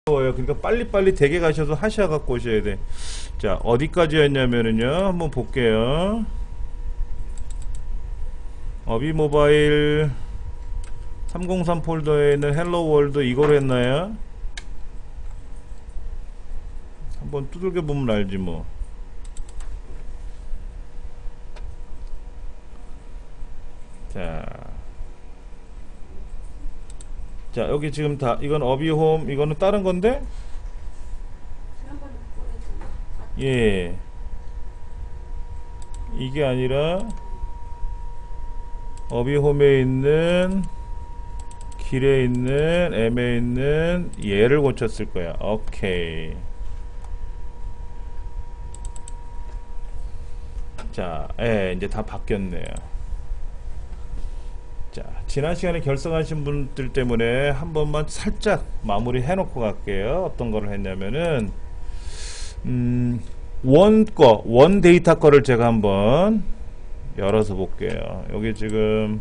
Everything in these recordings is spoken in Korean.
그러니까 빨리빨리 댁에 가셔서 하셔 갖고 오셔야 돼. 자, 어디까지였냐면은요, 한번 볼게요. 어비 모바일 303 폴더에 있는 헬로 월드 이거로 했나요? 한번 두들겨 보면 알지 뭐. 자, 여기 지금 다 이건 어비홈, 이거는 다른 건데? 예, 이게 아니라 어비홈에 있는, 길에 있는, M에 있는 얘를 고쳤을 거야. 오케이. 자, 이제 다 바뀌었네요. 자, 지난 시간에 결성하신 분들 때문에 한 번만 살짝 마무리 해놓고 갈게요. 어떤 거를 했냐면은 원 데이터 거를 제가 한번 열어서 볼게요. 여기 지금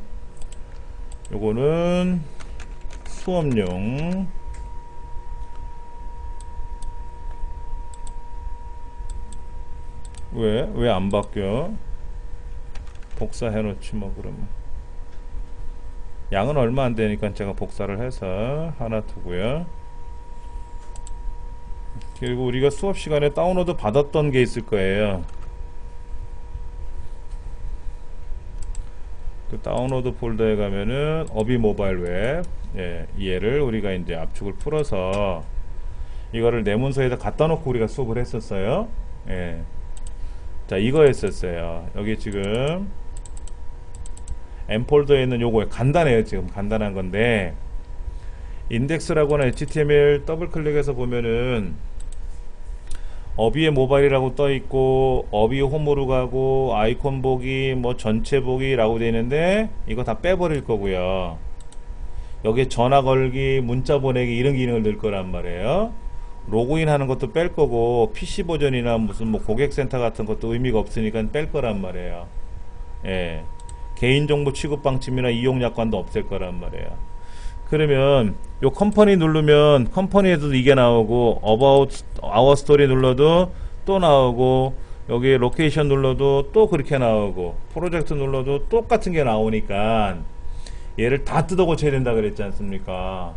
요거는 수업용, 왜 안 바뀌어? 복사해 놓지 뭐. 그러면 양은 얼마 안 되니까 제가 복사를 해서 하나 두고요. 그리고 우리가 수업 시간에 다운로드 받았던 게 있을 거예요. 그 다운로드 폴더에 가면은 어비 모바일 웹, 얘를 우리가 이제 압축을 풀어서 이거를 내 문서에다 갖다 놓고 우리가 수업을 했었어요. 자, 이거 했었어요. 여기 지금 M 폴더에 있는 요거 간단해요. 지금 간단한 건데, 인덱스라고 하는 HTML 더블 클릭해서 보면은 어비의 모바일이라고 떠 있고, 어비 홈으로 가고, 아이콘 보기, 뭐 전체 보기라고 되어 있는데, 이거 다 빼버릴 거고요. 여기에 전화 걸기, 문자 보내기 이런 기능을 넣을 거란 말이에요. 로그인 하는 것도 뺄 거고, PC 버전이나 무슨 뭐 고객센터 같은 것도 의미가 없으니까 뺄 거란 말이에요. 개인정보 취급 방침이나 이용 약관도 없앨 거란 말이에요. 그러면 요 컴퍼니 누르면 컴퍼니에도 이게 나오고, About Our Story 눌러도 또 나오고, 여기 로케이션 눌러도 또 그렇게 나오고, 프로젝트 눌러도 똑같은 게 나오니까 얘를 다 뜯어 고쳐야 된다 그랬지 않습니까?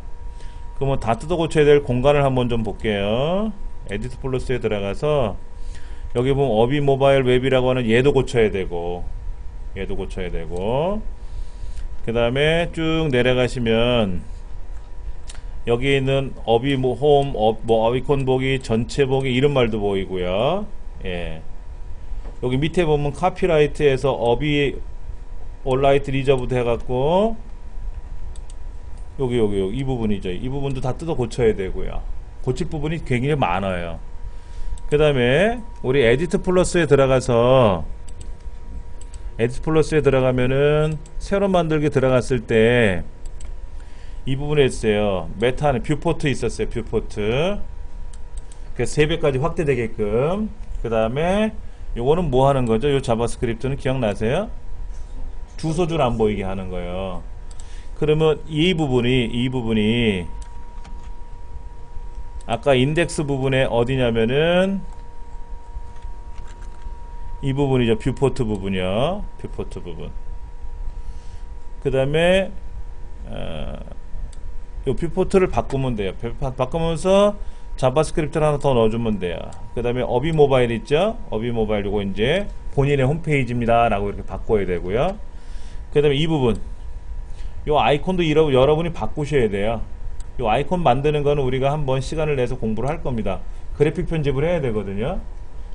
그러면 다 뜯어 고쳐야 될 공간을 한번 좀 볼게요. 에디트 플러스에 들어가서 여기 보면 어비 모바일 웹이라고 하는 얘도 고쳐야 되고, 얘도 고쳐야 되고, 그 다음에 쭉 내려가시면 여기 있는 어비 홈, 어비콘 보기, 전체 보기 이런 말도 보이고요. 여기 밑에 보면 카피라이트에서 어비 올라이트 리저브드 해갖고 여기 이 부분이죠. 이 부분도 다 뜯어 고쳐야 되고요. 고칠 부분이 굉장히 많아요. 그 다음에 우리 에디트 플러스에 들어가서, 에디트 플러스에 들어가면은 새로 만들기 들어갔을 때 이 부분에 있어요. 메타는 뷰포트 있었어요. 뷰포트. 그 3배까지 확대되게끔. 그 다음에 요거는 뭐 하는 거죠? 요 자바스크립트는 기억나세요? 주소줄 안 보이게 하는 거예요. 그러면 이 부분이 아까 인덱스 부분에 어디냐면은 이 부분이죠. 뷰포트 부분이요. 뷰포트 부분. 그 다음에 요 뷰포트를 바꾸면 돼요. 바꾸면서 자바스크립트를 하나 더 넣어주면 돼요. 그 다음에 어비 모바일 있죠? 어비 모바일 요거 이제 본인의 홈페이지입니다 라고 이렇게 바꿔야 되고요. 그 다음에 이 부분, 요 아이콘도 여러분이 바꾸셔야 돼요. 요 아이콘 만드는 거는 우리가 한번 시간을 내서 공부를 할 겁니다. 그래픽 편집을 해야 되거든요.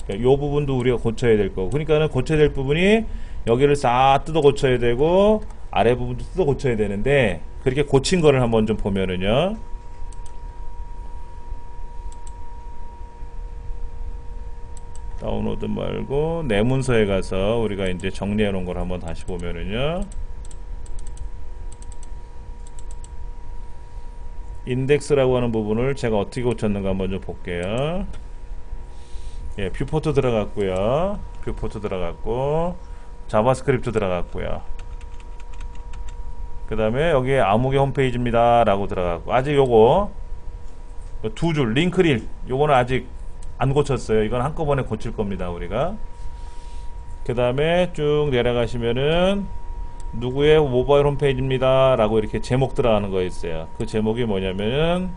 요 부분도 우리가 고쳐야 될 거고, 그러니까는 고쳐야 될 부분이 여기를 싹 뜯어 고쳐야 되고, 아래 부분도 뜯어 고쳐야 되는데, 그렇게 고친 거를 한번 좀 보면은요, 다운로드 말고 내 문서에 가서 우리가 이제 정리해 놓은 걸 한번 다시 보면은요, 인덱스라고 하는 부분을 제가 어떻게 고쳤는가 한번 좀 볼게요. 뷰포트 들어갔고요. 뷰포트 들어갔고, 자바스크립트 들어갔고요. 그 다음에 여기에 아무개 홈페이지입니다 라고 들어갔고, 아직 요거 두 줄 링크릴 요거는 아직 안 고쳤어요. 이건 한꺼번에 고칠 겁니다 우리가. 그 다음에 쭉 내려가시면은 누구의 모바일 홈페이지입니다 라고 이렇게 제목 들어가는 거 있어요. 그 제목이 뭐냐면은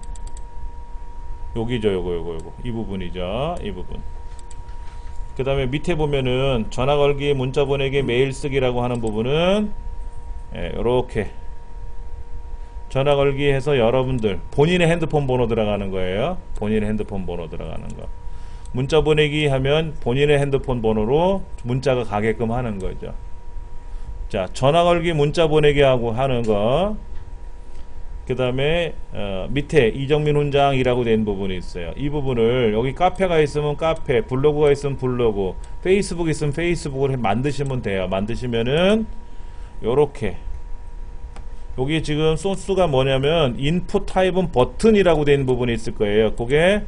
여기죠. 요거 이 부분이죠. 이 부분. 그 다음에 밑에 보면은 전화 걸기, 문자 보내기, 메일 쓰기라고 하는 부분은 요렇게 전화 걸기 해서 여러분들 본인의 핸드폰 번호 들어가는 거예요. 본인의 핸드폰 번호 들어가는 거. 문자 보내기 하면 본인의 핸드폰 번호로 문자가 가게끔 하는 거죠. 자, 전화 걸기, 문자 보내기 하고 하는 거. 그 다음에 밑에 이정민 훈장이라고 된 부분이 있어요. 이 부분을 여기 카페가 있으면 카페, 블로그가 있으면 블로그, 페이스북 있으면 페이스북을 만드시면 돼요. 만드시면은 요렇게 여기 지금 소스가 뭐냐면 인풋 타입은 버튼이라고 된 부분이 있을 거예요. 그게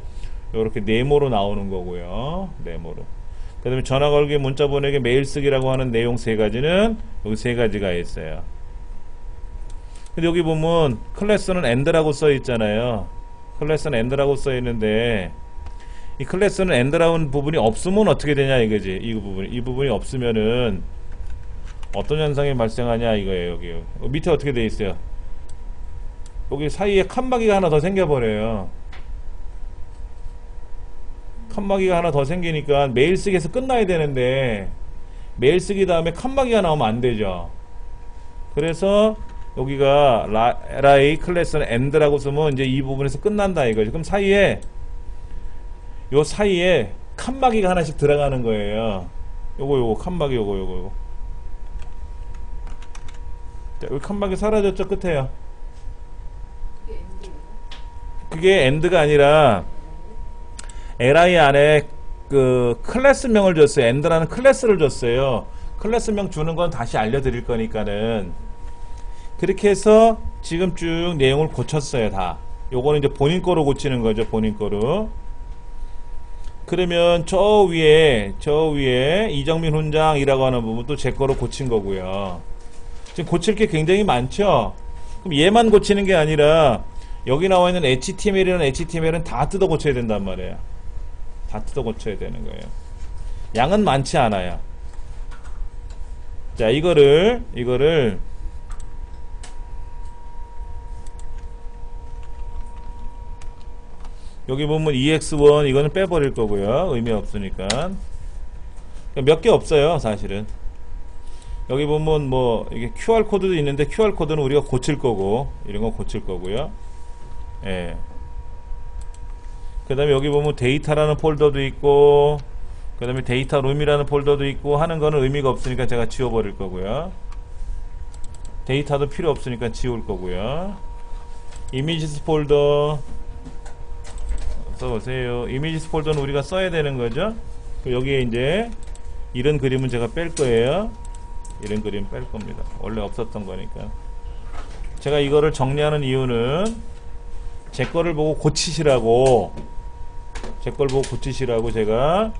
요렇게 네모로 나오는 거고요. 네모로. 그 다음에 전화 걸기, 문자 보내기, 메일 쓰기라고 하는 내용 세 가지는 여기 세 가지가 있어요. 근데 여기 보면 클래스는 AND라고 써 있잖아요. 클래스는 AND라고 써 있는데 이 클래스는 AND라는 부분이 없으면 어떻게 되냐 이거지. 이 부분이 없으면은 어떤 현상이 발생하냐 이거예요. 여기 밑에 어떻게 돼 있어요? 여기 사이에 칸막이가 하나 더 생겨버려요. 칸막이가 하나 더 생기니까 메일 쓰기에서 끝나야 되는데 메일 쓰기 다음에 칸막이가 나오면 안 되죠. 그래서 여기가 LI 클래스는 AND라고 쓰면 이제 이 부분에서 끝난다 이거죠. 그럼 사이에 요 사이에 칸막이가 하나씩 들어가는 거예요. 요거 칸막이 요거. 자, 여기 칸막이 사라졌죠 끝에요. 그게 AND가 아니라 LI 안에 그 클래스명을 줬어요. AND라는 클래스를 줬어요. 클래스명 주는 건 다시 알려드릴 거니까는 그렇게 해서 지금 쭉 내용을 고쳤어요. 다. 요거는 이제 본인 거로 고치는 거죠. 본인 거로. 그러면 저 위에 이정민 훈장이라고 하는 부분도 제 거로 고친 거고요. 지금 고칠 게 굉장히 많죠. 그럼 얘만 고치는 게 아니라 여기 나와 있는 HTML은 다 뜯어 고쳐야 된단 말이에요. 다 뜯어 고쳐야 되는 거예요. 양은 많지 않아요. 자, 이거를 여기 보면 EX1 이거는 빼버릴 거고요. 의미 없으니까. 몇 개 없어요, 사실은. 여기 보면 뭐 이게 QR 코드도 있는데 QR 코드는 우리가 고칠 거고 이런 거 고칠 거고요. 예. 그다음에 여기 보면 데이터라는 폴더도 있고 그다음에 데이터 룸이라는 폴더도 있고 하는 거는 의미가 없으니까 제가 지워버릴 거고요. 데이터도 필요 없으니까 지울 거고요. 이미지스 폴더 써보세요. 이미지스 폴더는 우리가 써야 되는 거죠. 여기에 이제 이런 그림은 제가 뺄 거예요. 이런 그림 뺄 겁니다. 원래 없었던 거니까. 제가 이거를 정리하는 이유는 제 거를 보고 고치시라고 제가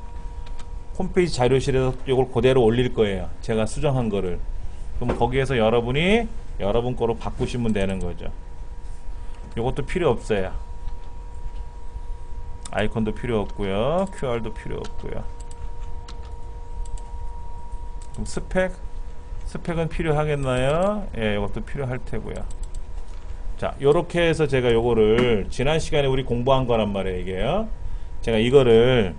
홈페이지 자료실에서 이걸 그대로 올릴 거예요. 제가 수정한 거를. 그럼 거기에서 여러분이 여러분 거로 바꾸시면 되는 거죠. 이것도 필요 없어요. 아이콘도 필요 없고요. QR도 필요 없고요. 그럼 스펙은 필요하겠나요? 예, 이것도 필요할 테고요. 자, 요렇게 해서 제가 요거를 지난 시간에 우리 공부한 거란 말이에요, 이게요. 제가 이거를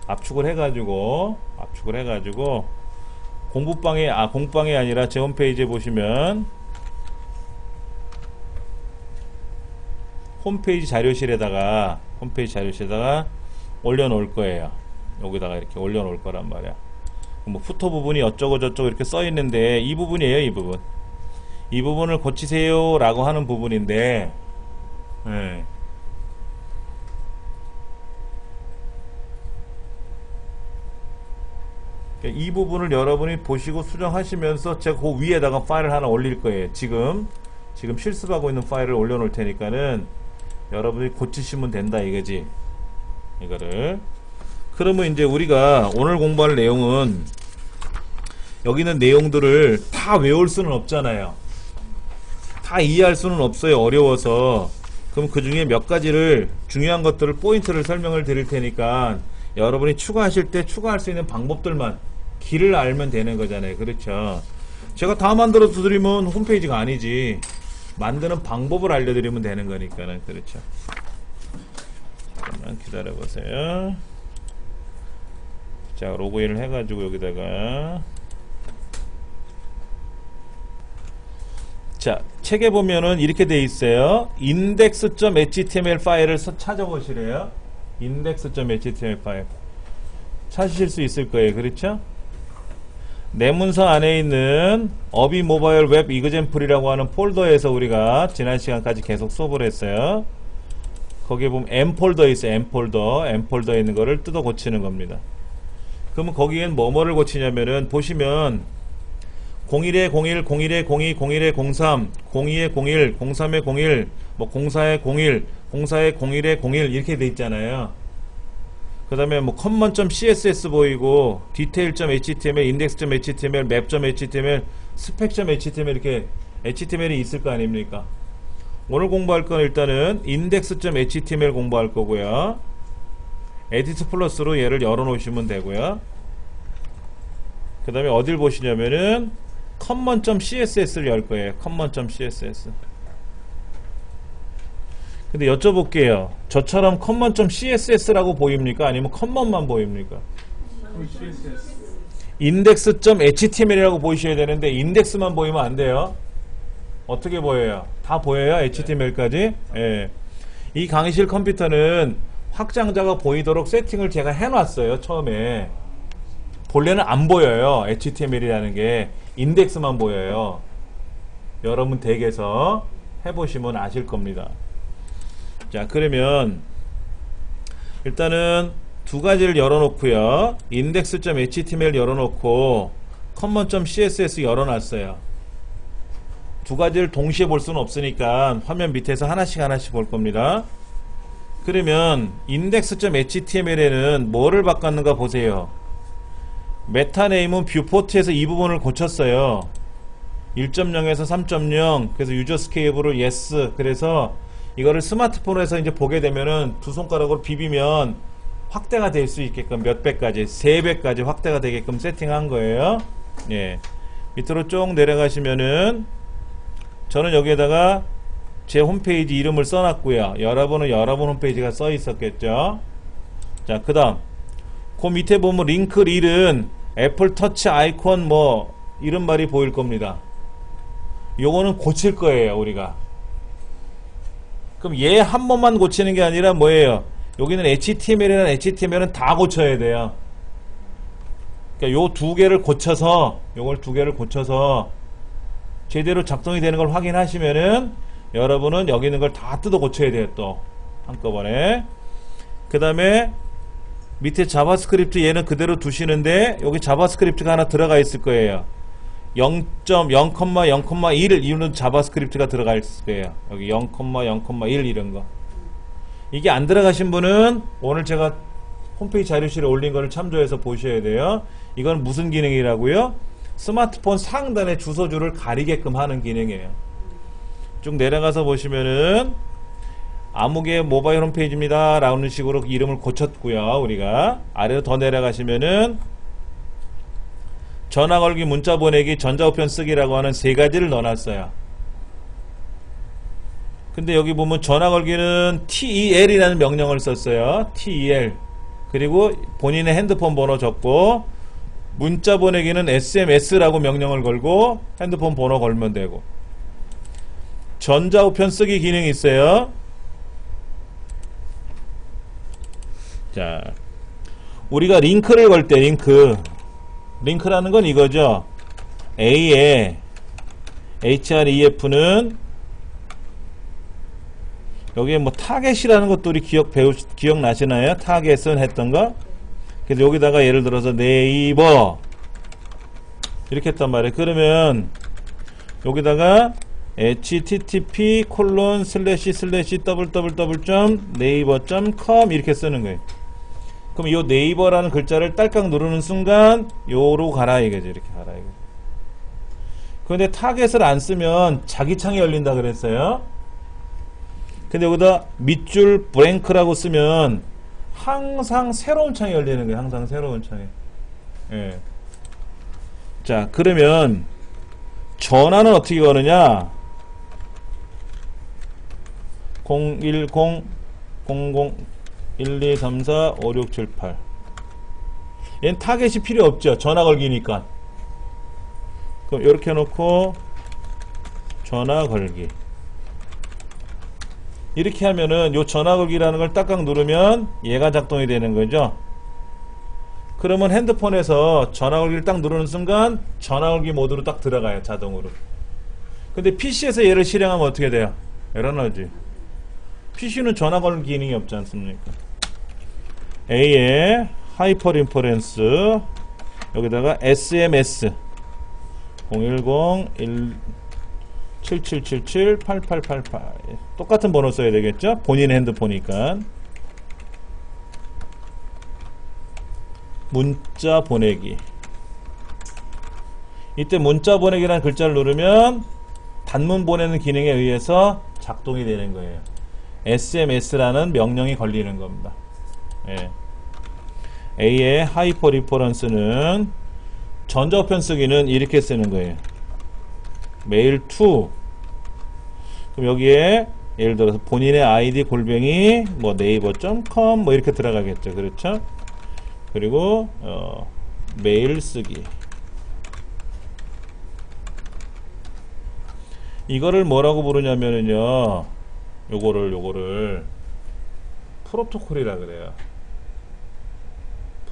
압축을 해가지고 공부방이 아니라 제 홈페이지에 보시면 홈페이지 자료실에다가 올려놓을 거예요. 여기다가 이렇게 올려놓을 거란 말이야. 뭐 푸터 부분이 어쩌고 저쩌고 이렇게 써 있는데 이 부분이에요. 이 부분을 고치세요 라고 하는 부분인데 네. 이 부분을 여러분이 보시고 수정하시면서 제가 그 위에다가 파일을 하나 올릴 거예요. 지금 실습하고 있는 파일을 올려놓을 테니까는 여러분이 고치시면 된다 이거지. 이거를 그러면 이제 우리가 오늘 공부할 내용은 여기 있는 내용들을 다 외울 수는 없잖아요. 다 이해할 수는 없어요. 어려워서. 그럼 그 중에 몇 가지를 중요한 것들을 포인트를 설명을 드릴 테니까 여러분이 추가하실 때 추가할 수 있는 방법들만 길을 알면 되는 거잖아요. 그렇죠? 제가 다 만들어 드리면 홈페이지가 아니지. 만드는 방법을 알려드리면 되는 거니까는. 그렇죠? 잠깐만 기다려 보세요. 자, 로그인을 해가지고 여기다가 자, 책에 보면은 이렇게 돼 있어요. index.html 파일을 찾아보시래요. index.html 파일 찾으실 수 있을 거예요. 그렇죠? 내 문서 안에 있는 어비 모바일 웹 이그젠플이라고 하는 폴더에서 우리가 지난 시간까지 계속 수업을 했어요. 거기에 보면 M 폴더 있어요. M 폴더에 있는 거를 뜯어 고치는 겁니다. 그러면 거기엔 뭐를 고치냐면은 보시면 01에 01, 01에 02, 01에 03, 02에 01, 03에 01, 뭐 04에 01, 04에 01에 01 이렇게 돼 있잖아요. 그 다음에 뭐 common.css 보이고 detail.html, index.html, map.html, spec.html 이렇게 html이 있을 거 아닙니까? 오늘 공부할 건 일단은 index.html 공부할 거고요. 에디트 플러스로 얘를 열어 놓으시면 되고요. 그 다음에 어딜 보시냐면은 common.css를 열 거예요. common.css. 근데 여쭤볼게요. 저처럼 common.css라고 보입니까? 아니면 common만 보입니까? index.html이라고 보이셔야 되는데 index만 보이면 안 돼요. 어떻게 보여요? 다 보여요? HTML까지? 예. 이 강의실 컴퓨터는 확장자가 보이도록 세팅을 제가 해놨어요. 처음에. 본래는 안 보여요. HTML이라는 게 인덱스만 보여요. 여러분 댁에서 해보시면 아실 겁니다. 자, 그러면 일단은 두 가지를 열어놓고요. index.html 열어놓고 common.css 열어놨어요. 두 가지를 동시에 볼 수는 없으니까 화면 밑에서 하나씩 볼 겁니다. 그러면 index.html에는 뭐를 바꿨는가 보세요. 메타네임은 뷰포트에서 이 부분을 고쳤어요. 1.0에서 3.0 그래서 유저 스케이블을 yes 그래서 이거를 스마트폰에서 이제 보게 되면은 두 손가락으로 비비면 확대가 될 수 있게끔 몇 배까지 3배까지 확대가 되게끔 세팅한 거예요. 예. 밑으로 쭉 내려가시면은 저는 여기에다가 제 홈페이지 이름을 써놨고요. 여러분은 여러분 홈페이지가 써 있었겠죠. 자, 그 다음 그 밑에 보면 링크 릴은 애플 터치 아이콘 뭐 이런 말이 보일 겁니다. 요거는 고칠 거예요. 우리가 그럼 얘 한 번만 고치는 게 아니라 뭐예요? 여기는 HTML은 다 고쳐야 돼요. 그러니까 요 두 개를 고쳐서 요걸 두 개를 고쳐서 제대로 작동이 되는 걸 확인하시면은 여러분은 여기 있는 걸 다 뜯어 고쳐야 돼요. 또 한꺼번에. 그 다음에 밑에 자바스크립트 얘는 그대로 두시는데 여기 자바스크립트가 하나 들어가 있을 거예요. 0.0,0,1 이런 자바스크립트가 들어가 있을 거예요. 여기 0,0,1 이런 거. 이게 안 들어가신 분은 오늘 제가 홈페이지 자료실에 올린 거를 참조해서 보셔야 돼요. 이건 무슨 기능이라고요? 스마트폰 상단에 주소줄을 가리게끔 하는 기능이에요. 쭉 내려가서 보시면은 아무개 모바일 홈페이지입니다 라는 식으로 이름을 고쳤고요. 우리가 아래로 더 내려가시면은 전화 걸기, 문자 보내기, 전자우편 쓰기라고 하는 세 가지를 넣어놨어요. 근데 여기 보면 전화 걸기는 TEL이라는 명령을 썼어요. TEL. 그리고 본인의 핸드폰 번호 적고 문자 보내기는 SMS라고 명령을 걸고 핸드폰 번호 걸면 되고 전자우편 쓰기 기능이 있어요. 자, 우리가 링크를 걸 때 링크라는 건 이거죠. A에 href는 여기에 뭐 타겟이라는 것도 우리 기억나시나요? 타겟은 했던 거. 그래서 여기다가 예를 들어서 네이버 이렇게 했단 말이에요. 그러면 여기다가 http://www.naver.com 이렇게 쓰는 거예요. 그럼 이 네이버라는 글자를 딸깍 누르는 순간 요로 가라 이거죠. 이렇게 가라 이거죠. 그런데 타겟을 안 쓰면 자기 창이 열린다 그랬어요. 근데 여기다 밑줄 브랭크라고 쓰면 항상 새로운 창이 열리는 거예요. 항상 새로운 창이. 예. 자, 그러면 전화는 어떻게 거느냐? 010 00 1234 5678. 얘는 타겟이 필요 없죠. 전화 걸기니까. 그럼 이렇게 해놓고 전화 걸기. 이렇게 하면은 요 전화 걸기라는 걸 딱딱 누르면 얘가 작동이 되는 거죠. 그러면 핸드폰에서 전화 걸기를 딱 누르는 순간 전화 걸기 모드로 딱 들어가요. 자동으로. 근데 PC에서 얘를 실행하면 어떻게 돼요? 에러 나지. PC는 전화 걸기 기능이 없지 않습니까? A에 하이퍼 인퍼런스 여기다가 SMS 010 7777 8888 똑같은 번호 써야 되겠죠? 본인의 핸드폰이니까. 문자 보내기. 이때 문자 보내기라는 글자를 누르면 단문 보내는 기능에 의해서 작동이 되는 거예요. SMS라는 명령이 걸리는 겁니다. 예. A의 하이퍼 리퍼런스는 전자우편 쓰기는 이렇게 쓰는 거예요. 메일 투. 그럼 여기에 예를 들어서 본인의 아이디 골뱅이 뭐 네이버.com 뭐 이렇게 들어가겠죠. 그렇죠? 그리고 메일 쓰기. 이거를 뭐라고 부르냐면은요. 요거를 프로토콜이라 그래요.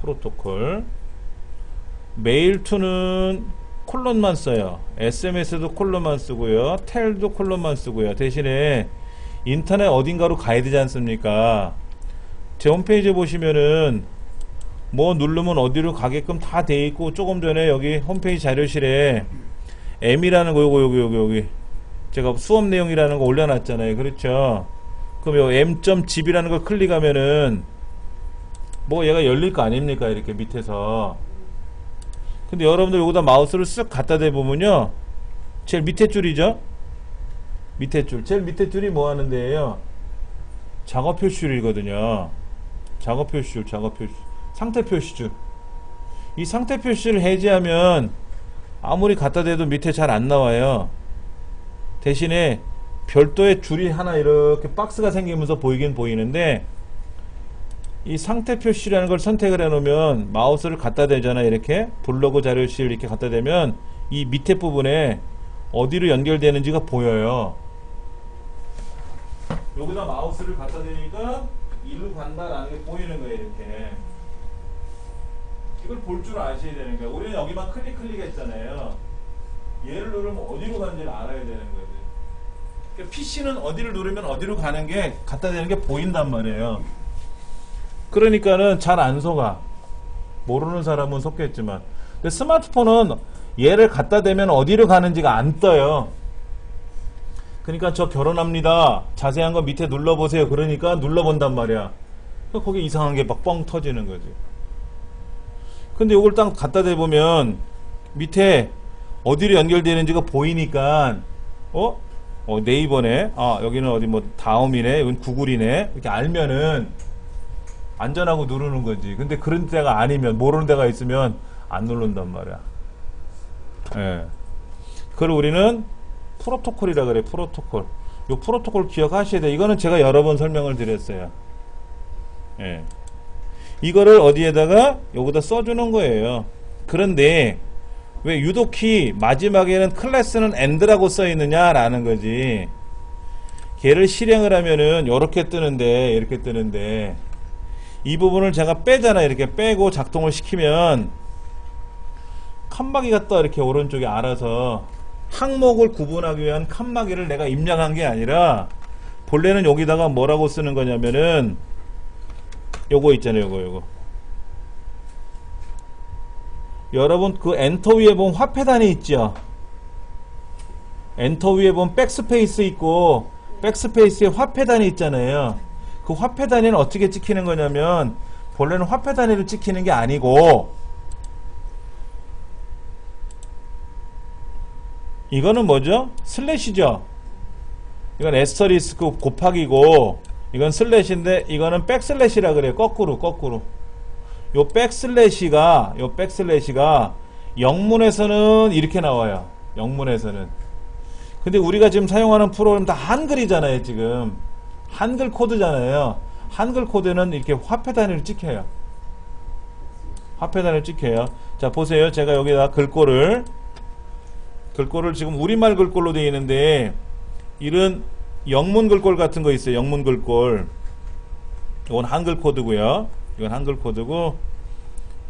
프로토콜. 메일 투는 콜론만 써요. SMS도 콜론만 쓰고요. 텔도 콜론만 쓰고요. 대신에 인터넷 어딘가로 가야 되지 않습니까? 제 홈페이지에 보시면은 뭐 누르면 어디로 가게끔 다 돼 있고, 조금 전에 여기 홈페이지 자료실에 M이라는 거 여기 제가 수업 내용이라는 거 올려놨잖아요. 그렇죠? 그럼 요 M.zip이라는 걸 클릭하면은 뭐 얘가 열릴 거 아닙니까? 이렇게 밑에서. 근데 여러분들 여기다 마우스를 쓱 갖다 대보면요, 제일 밑에 줄이죠? 밑에 줄. 제일 밑에 줄이 뭐 하는 데예요? 작업 표시줄이거든요. 작업 표시줄. 상태 표시줄. 이 상태 표시를 해제하면 아무리 갖다 대도 밑에 잘 안 나와요. 대신에 별도의 줄이 하나 이렇게 박스가 생기면서 보이긴 보이는데, 이 상태 표시라는 걸 선택을 해 놓으면 마우스를 갖다 대잖아. 이렇게 블로그 자료실 이렇게 갖다 대면 이 밑에 부분에 어디로 연결되는지가 보여요. 여기다 마우스를 갖다 대니까 이리로 간다라는 게 보이는 거예요. 이렇게. 이걸 볼 줄 아셔야 되는 거예요. 우리는 여기만 클릭했잖아요. 얘를 누르면 어디로 가는지를 알아야 되는 거지. 그러니까 PC는 어디를 누르면 어디로 가는 게 갖다 대는 게 보인단 말이에요. 그러니까는 잘 안 속아. 모르는 사람은 속겠지만. 근데 스마트폰은 얘를 갖다 대면 어디로 가는지가 안 떠요. 그러니까 저 결혼합니다. 자세한 거 밑에 눌러보세요. 그러니까 눌러본단 말이야. 그러니까 거기 이상한 게 막 뻥 터지는 거지. 근데 이걸 딱 갖다 대보면 밑에 어디로 연결되는지가 보이니까 네이버네. 여기는 어디 뭐 다음이네. 여긴 구글이네. 이렇게 알면은 안전하고 누르는 거지. 근데 그런 데가 아니면, 모르는 데가 있으면 안 누른단 말이야. 예. 그걸 우리는 프로토콜이라 그래. 프로토콜. 요 프로토콜 기억하셔야 돼. 이거는 제가 여러 번 설명을 드렸어요. 예. 이거를 어디에다가 여기다 써주는 거예요. 그런데 왜 유독히 마지막에는 클래스는 AND라고 써있느냐라는 거지. 걔를 실행을 하면은 이렇게 뜨는데 이 부분을 제가 빼잖아요. 이렇게 빼고 작동을 시키면 칸막이가 떠. 이렇게 오른쪽에 알아서 항목을 구분하기 위한 칸막이를 내가 입력한 게 아니라, 본래는 여기다가 뭐라고 쓰는 거냐면은 요거 있잖아요. 요거 여러분 그 엔터 위에 보면 화폐단위 있죠. 엔터 위에 보면 백스페이스 있고, 백스페이스에 화폐단위 있잖아요. 그 화폐 단위는 어떻게 찍히는 거냐면, 본래는 화폐 단위를 찍히는 게 아니고, 이거는 뭐죠? 슬래시죠. 이건 에스터리스크 곱하기고 이건 슬래시인데 이거는 백슬래시라 그래요. 거꾸로 요 백슬래시가 영문에서는 이렇게 나와요. 영문에서는. 근데 우리가 지금 사용하는 프로그램 다 한글이잖아요. 지금 한글 코드잖아요. 한글 코드는 이렇게 화폐 단위로 찍혀요. 화폐 단위로 찍혀요. 자 보세요. 제가 여기다 글꼴을 지금 우리말 글꼴로 되어 있는데 이런 영문 글꼴 같은 거 있어요. 영문 글꼴. 이건 한글 코드고요. 이건 한글 코드고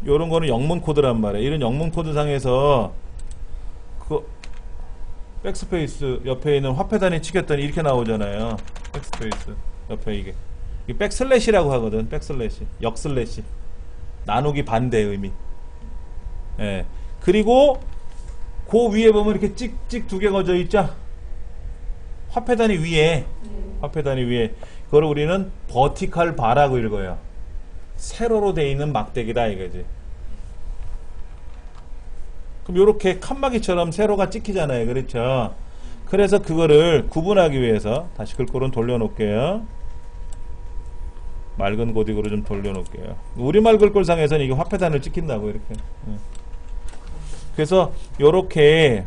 요런 거는 영문 코드란 말이에요. 이런 영문 코드 상에서 그 백스페이스 옆에 있는 화폐 단위 찍혔더니 이렇게 나오잖아요. 백스페이스 옆에 이게 백슬래시라고 하거든. 백슬래시, 역슬래시, 나누기 반대 의미. 예. 그리고 그 위에 보면 이렇게 찍찍 두 개 거져 있죠. 화폐 단위 위에, 화폐 단위 위에. 그걸 우리는 버티컬 바라고 읽어요. 세로로 되어 있는 막대기다 이거지. 그럼 요렇게 칸막이처럼 세로가 찍히잖아요. 그렇죠? 그래서 그거를 구분하기 위해서 다시 글꼴은 돌려놓을게요. 맑은 고딕으로 좀 돌려놓을게요. 우리말 글꼴상에서는 이게 화폐 단위를 찍힌다고 이렇게. 그래서 요렇게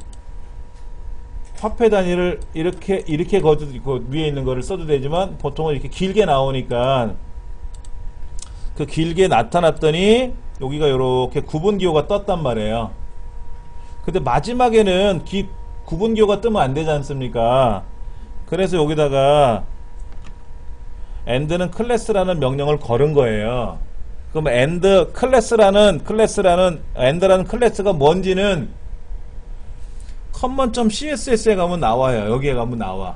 화폐 단위를 이렇게 그 위에 있는 거를 써도 되지만 보통은 이렇게 길게 나오니까 그 길게 나타났더니 여기가 요렇게 구분기호가 떴단 말이에요. 근데 마지막에는 구분기호가 뜨면 안 되지 않습니까? 그래서 여기다가 end는 클래스라는 명령을 걸은 거예요. 그럼 end 클래스라는 end라는 클래스가 뭔지는 common.css에 가면 나와요. 여기에 가면 나와.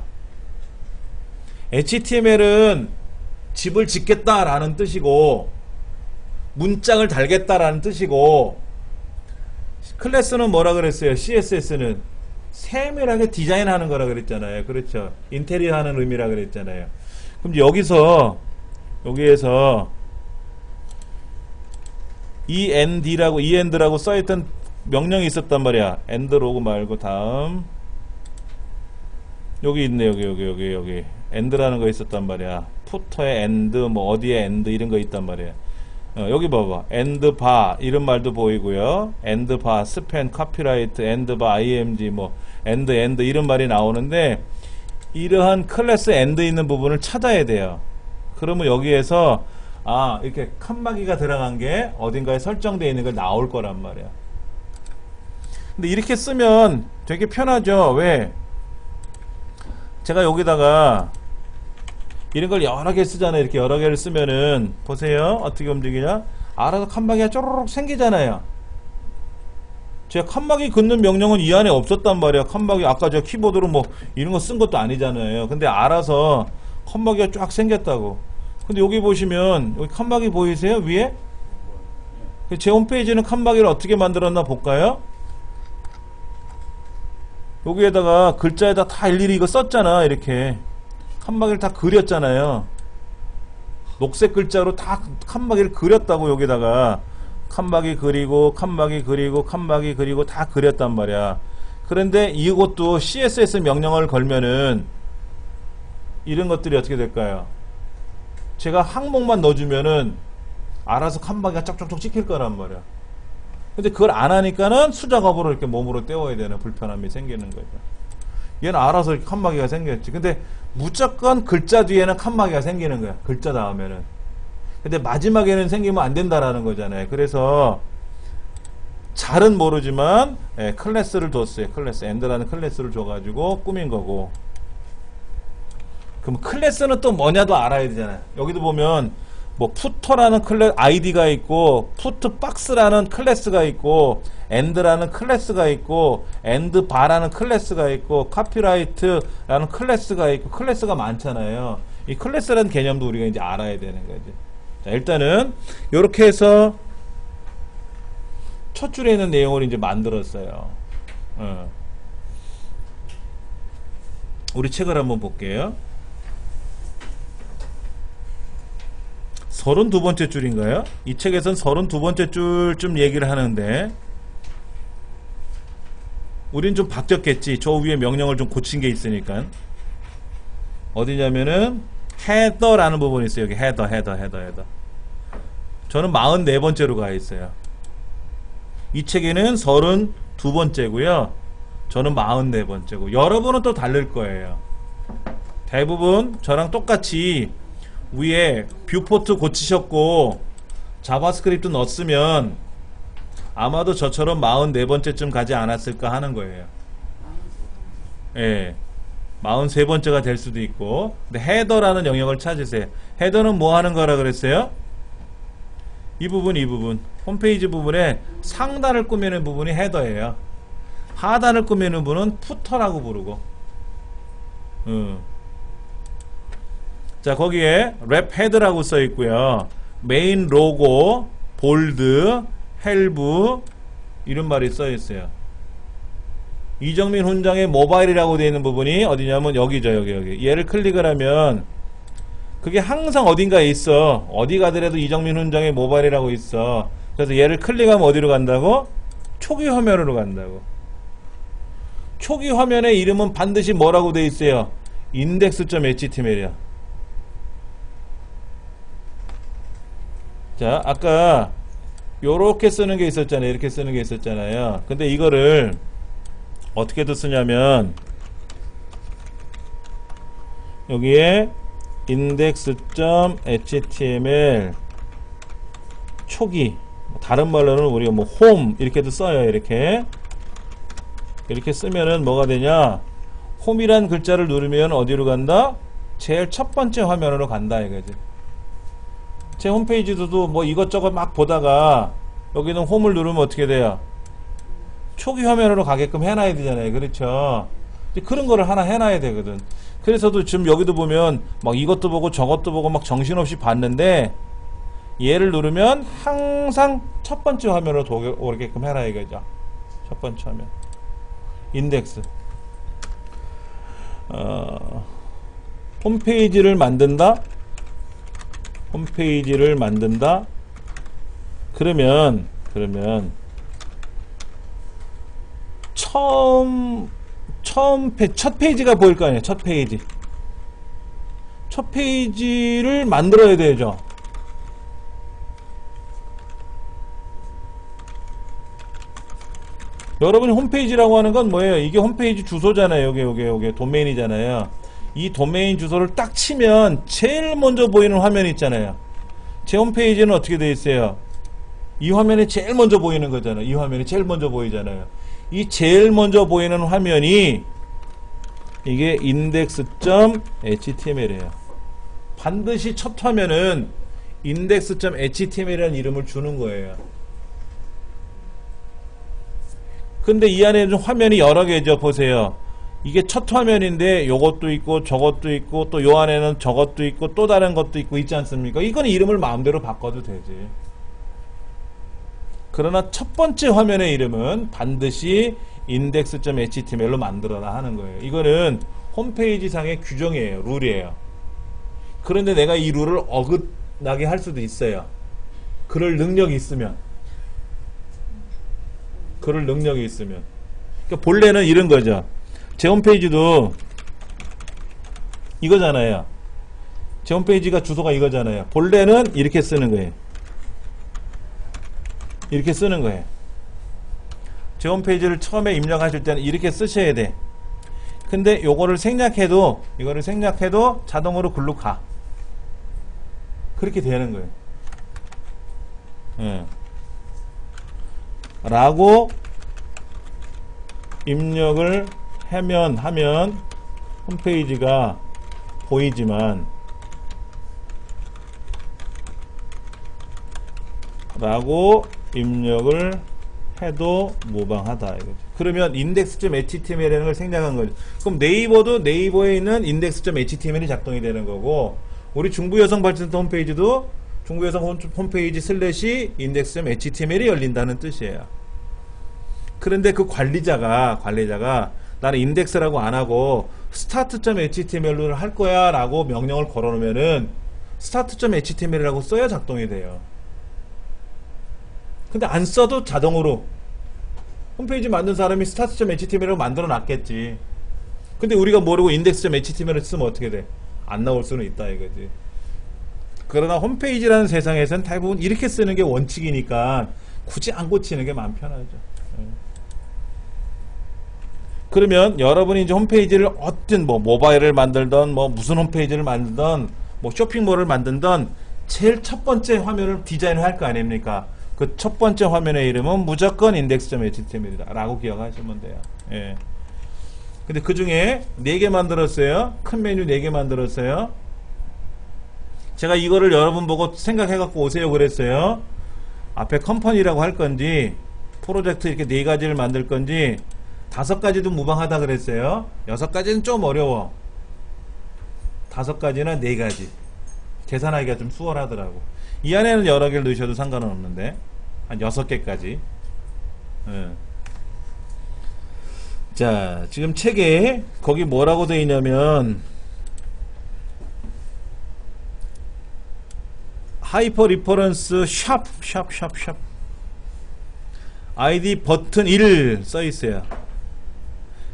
HTML은 집을 짓겠다라는 뜻이고 문짝을 달겠다라는 뜻이고 클래스는 뭐라 그랬어요? CSS는 세밀하게 디자인하는 거라 그랬잖아요. 그렇죠? 인테리어 하는 의미라 그랬잖아요. 그럼 여기에서 end라고 써있던 명령이 있었단 말이야. end 로그 말고 다음 여기 있네. 여기 end라는 거 있었단 말이야. 푸터에 end 뭐 어디에 end 이런 거 있단 말이야. 여기 봐봐. end bar 이런 말도 보이고요. end bar span copyright end bar img 뭐 end 이런 말이 나오는데 이러한 클래스 end 있는 부분을 찾아야 돼요. 그러면 여기에서 이렇게 칸막이가 들어간 게 어딘가에 설정되어 있는 게 나올 거란 말이야. 근데 이렇게 쓰면 되게 편하죠. 왜? 제가 여기다가 이런 걸 여러 개 쓰잖아요. 이렇게 여러 개를 쓰면은 보세요. 어떻게 움직이냐? 알아서 칸막이가 쪼르륵 생기잖아요. 제가 칸막이 긋는 명령은 이 안에 없었단 말이야. 칸막이 아까 제가 키보드로 뭐 이런 거 쓴 것도 아니잖아요. 근데 알아서 칸막이가 쫙 생겼다고. 근데 여기 보시면 여기 칸막이 보이세요? 위에? 제 홈페이지는 칸막이를 어떻게 만들었나 볼까요? 여기에다가 글자에다 다 일일이 이거 썼잖아. 이렇게 칸막이를 다 그렸잖아요. 녹색 글자로 다 칸막이를 그렸다고. 여기다가 칸막이 그리고 다 그렸단 말이야. 그런데 이것도 CSS 명령어를 걸면은 이런 것들이 어떻게 될까요? 제가 항목만 넣어주면은 알아서 칸막이가 쩍쩍쩍 찍힐 거란 말이야. 근데 그걸 안 하니까는 수작업으로 이렇게 몸으로 떼워야 되는 불편함이 생기는 거죠. 얘는 알아서 이렇게 칸막이가 생겼지. 근데 무조건 글자 뒤에는 칸막이가 생기는 거야. 글자 다음에는. 근데 마지막에는 생기면 안 된다라는 거잖아요. 그래서 잘은 모르지만 클래스를 뒀어요. 클래스 end라는 클래스를 줘가지고 꾸민 거고. 그럼 클래스는 또 뭐냐도 알아야 되잖아요. 여기도 보면 뭐 푸터라는 클래스 아이디가 있고 푸트박스라는 클래스가 있고 end라는 클래스가 있고 endbar라는 클래스가 있고 copyright라는 클래스가 있고 클래스가 많잖아요. 이 클래스라는 개념도 우리가 이제 알아야 되는 거지. 자, 일단은 요렇게 해서 첫 줄에 있는 내용을 이제 만들었어요. 우리 책을 한번 볼게요. 32번째 줄인가요? 이 책에선 32번째 줄쯤 얘기를 하는데 우린 좀 바뀌었겠지. 저 위에 명령을 좀 고친 게 있으니까. 어디냐면은 헤더라는 부분이 있어요. 여기 헤더. 저는 44번째로 가 있어요. 이 책에는 32번째고요. 저는 44번째고 여러분은 또 다를 거예요. 대부분 저랑 똑같이 위에 뷰포트 고치셨고 자바스크립트 넣었으면 아마도 저처럼 44번째쯤 가지 않았을까 하는 거예요. 예. 43번째가 될 수도 있고. 근데 헤더라는 영역을 찾으세요. 헤더는 뭐 하는 거라 그랬어요? 이 부분. 홈페이지 부분에 상단을 꾸미는 부분이 헤더예요. 하단을 꾸미는 부분은 푸터라고 부르고. 자, 거기에 랩 헤드라고 써 있고요. 메인 로고, 볼드, 헬브 이런 말이 써 있어요. 이정민 훈장의 모바일이라고 되어 있는 부분이 어디냐면 여기죠. 여기. 얘를 클릭을 하면 그게 항상 어딘가에 있어. 어디 가더라도 이정민 훈장의 모바일이라고 있어. 그래서 얘를 클릭하면 어디로 간다고? 초기 화면으로 간다고. 초기 화면의 이름은 반드시 뭐라고 되어 있어요? index.html이야. 자, 아까 요렇게 쓰는 게 있었잖아요. 이렇게 쓰는 게 있었잖아요. 근데 이거를 어떻게도 쓰냐면 여기에 index.html 초기, 다른 말로는 우리가 뭐 홈 이렇게도 써요. 이렇게 쓰면은 뭐가 되냐, 홈이란 글자를 누르면 어디로 간다? 제일 첫 번째 화면으로 간다 이거지. 제 홈페이지도 뭐 이것저것 막 보다가 여기는 홈을 누르면 어떻게 돼요? 초기 화면으로 가게끔 해놔야 되잖아요. 그렇죠? 그런 거를 하나 해놔야 되거든. 그래서도 지금 여기도 보면 막 이것도 보고 저것도 보고 막 정신없이 봤는데 얘를 누르면 항상 첫 번째 화면으로 오게끔 해라 이거죠. 첫 번째 화면. 인덱스. 홈페이지를 만든다. 그러면 첫 페이지가 보일 거 아니에요. 첫 페이지를 만들어야 되죠. 여러분이 홈페이지라고 하는 건 뭐예요? 이게 홈페이지 주소잖아요. 여기 도메인이잖아요. 이 도메인 주소를 딱 치면 제일 먼저 보이는 화면이 있잖아요. 제 홈페이지는 어떻게 되어 있어요? 이 화면이 제일 먼저 보이는 거잖아요. 이 화면이 제일 먼저 보이잖아요. 이 제일 먼저 보이는 화면이 이게 index.html이에요. 반드시 첫 화면은 index.html이라는 이름을 주는 거예요. 근데 이 안에 좀 화면이 여러 개죠. 보세요. 이게 첫 화면인데 요것도 있고 저것도 있고 또 요 안에는 저것도 있고 또 다른 것도 있고 있지 않습니까? 이건 이름을 마음대로 바꿔도 되지. 그러나 첫 번째 화면의 이름은 반드시 index.html로 만들어라 하는 거예요. 이거는 홈페이지 상의 규정이에요. 룰이에요. 그런데 내가 이 룰을 어긋나게 할 수도 있어요. 그럴 능력이 있으면. 그러니까 본래는 이런 거죠. 제 홈페이지도 이거잖아요. 제 홈페이지가 주소가 이거잖아요. 본래는 이렇게 쓰는 거예요. 제 홈페이지를 처음에 입력하실 때는 이렇게 쓰셔야 돼. 근데 이거를 생략해도 자동으로 글로 가. 그렇게 되는 거예요. 라고 입력을 하면 홈페이지가 보이지만 라고 입력을 해도 무방하다 이거죠. 그러면 index.html이라는 걸 생략한 거죠. 그럼 네이버도 네이버에 있는 index.html이 작동이 되는 거고, 우리 중부여성발전센터 홈페이지도 중부여성 홈페이지 슬래시 index.html이 열린다는 뜻이에요. 그런데 그 관리자가 나는 인덱스라고 안 하고 start.html로 할 거야 라고 명령을 걸어 놓으면은 start.html이라고 써야 작동이 돼요. 근데 안 써도 자동으로 홈페이지 만든 사람이 start.html이라고 만들어 놨겠지. 근데 우리가 모르고 index.html을 쓰면 어떻게 돼? 안 나올 수는 있다 이거지. 그러나 홈페이지라는 세상에서는 대부분 이렇게 쓰는 게 원칙이니까 굳이 안 고치는 게 마음 편하죠. 그러면 여러분이 이제 홈페이지를 어떤 뭐 모바일을 만들던 뭐 무슨 홈페이지를 만들던 뭐 쇼핑몰을 만든던 제일 첫 번째 화면을 디자인을 할 거 아닙니까? 그 첫 번째 화면의 이름은 무조건 index.html이다 라고 기억하시면 돼요. 예. 근데 그 중에 4개 만들었어요. 큰 메뉴 4개 만들었어요. 제가 이거를 여러분 보고 생각해 갖고 오세요 그랬어요. 앞에 컴퍼니라고 할 건지 프로젝트 이렇게 4가지를 만들 건지 5가지도 무방하다 그랬어요. 6가지는 좀 어려워. 5가지나 4가지 계산하기가 좀 수월하더라고. 이 안에는 여러 개를 넣으셔도 상관은 없는데 한 6개까지. 자, 지금 책에 거기 뭐라고 되어 있냐면 하이퍼 리퍼런스 샵 아이디 버튼 1 써 있어요.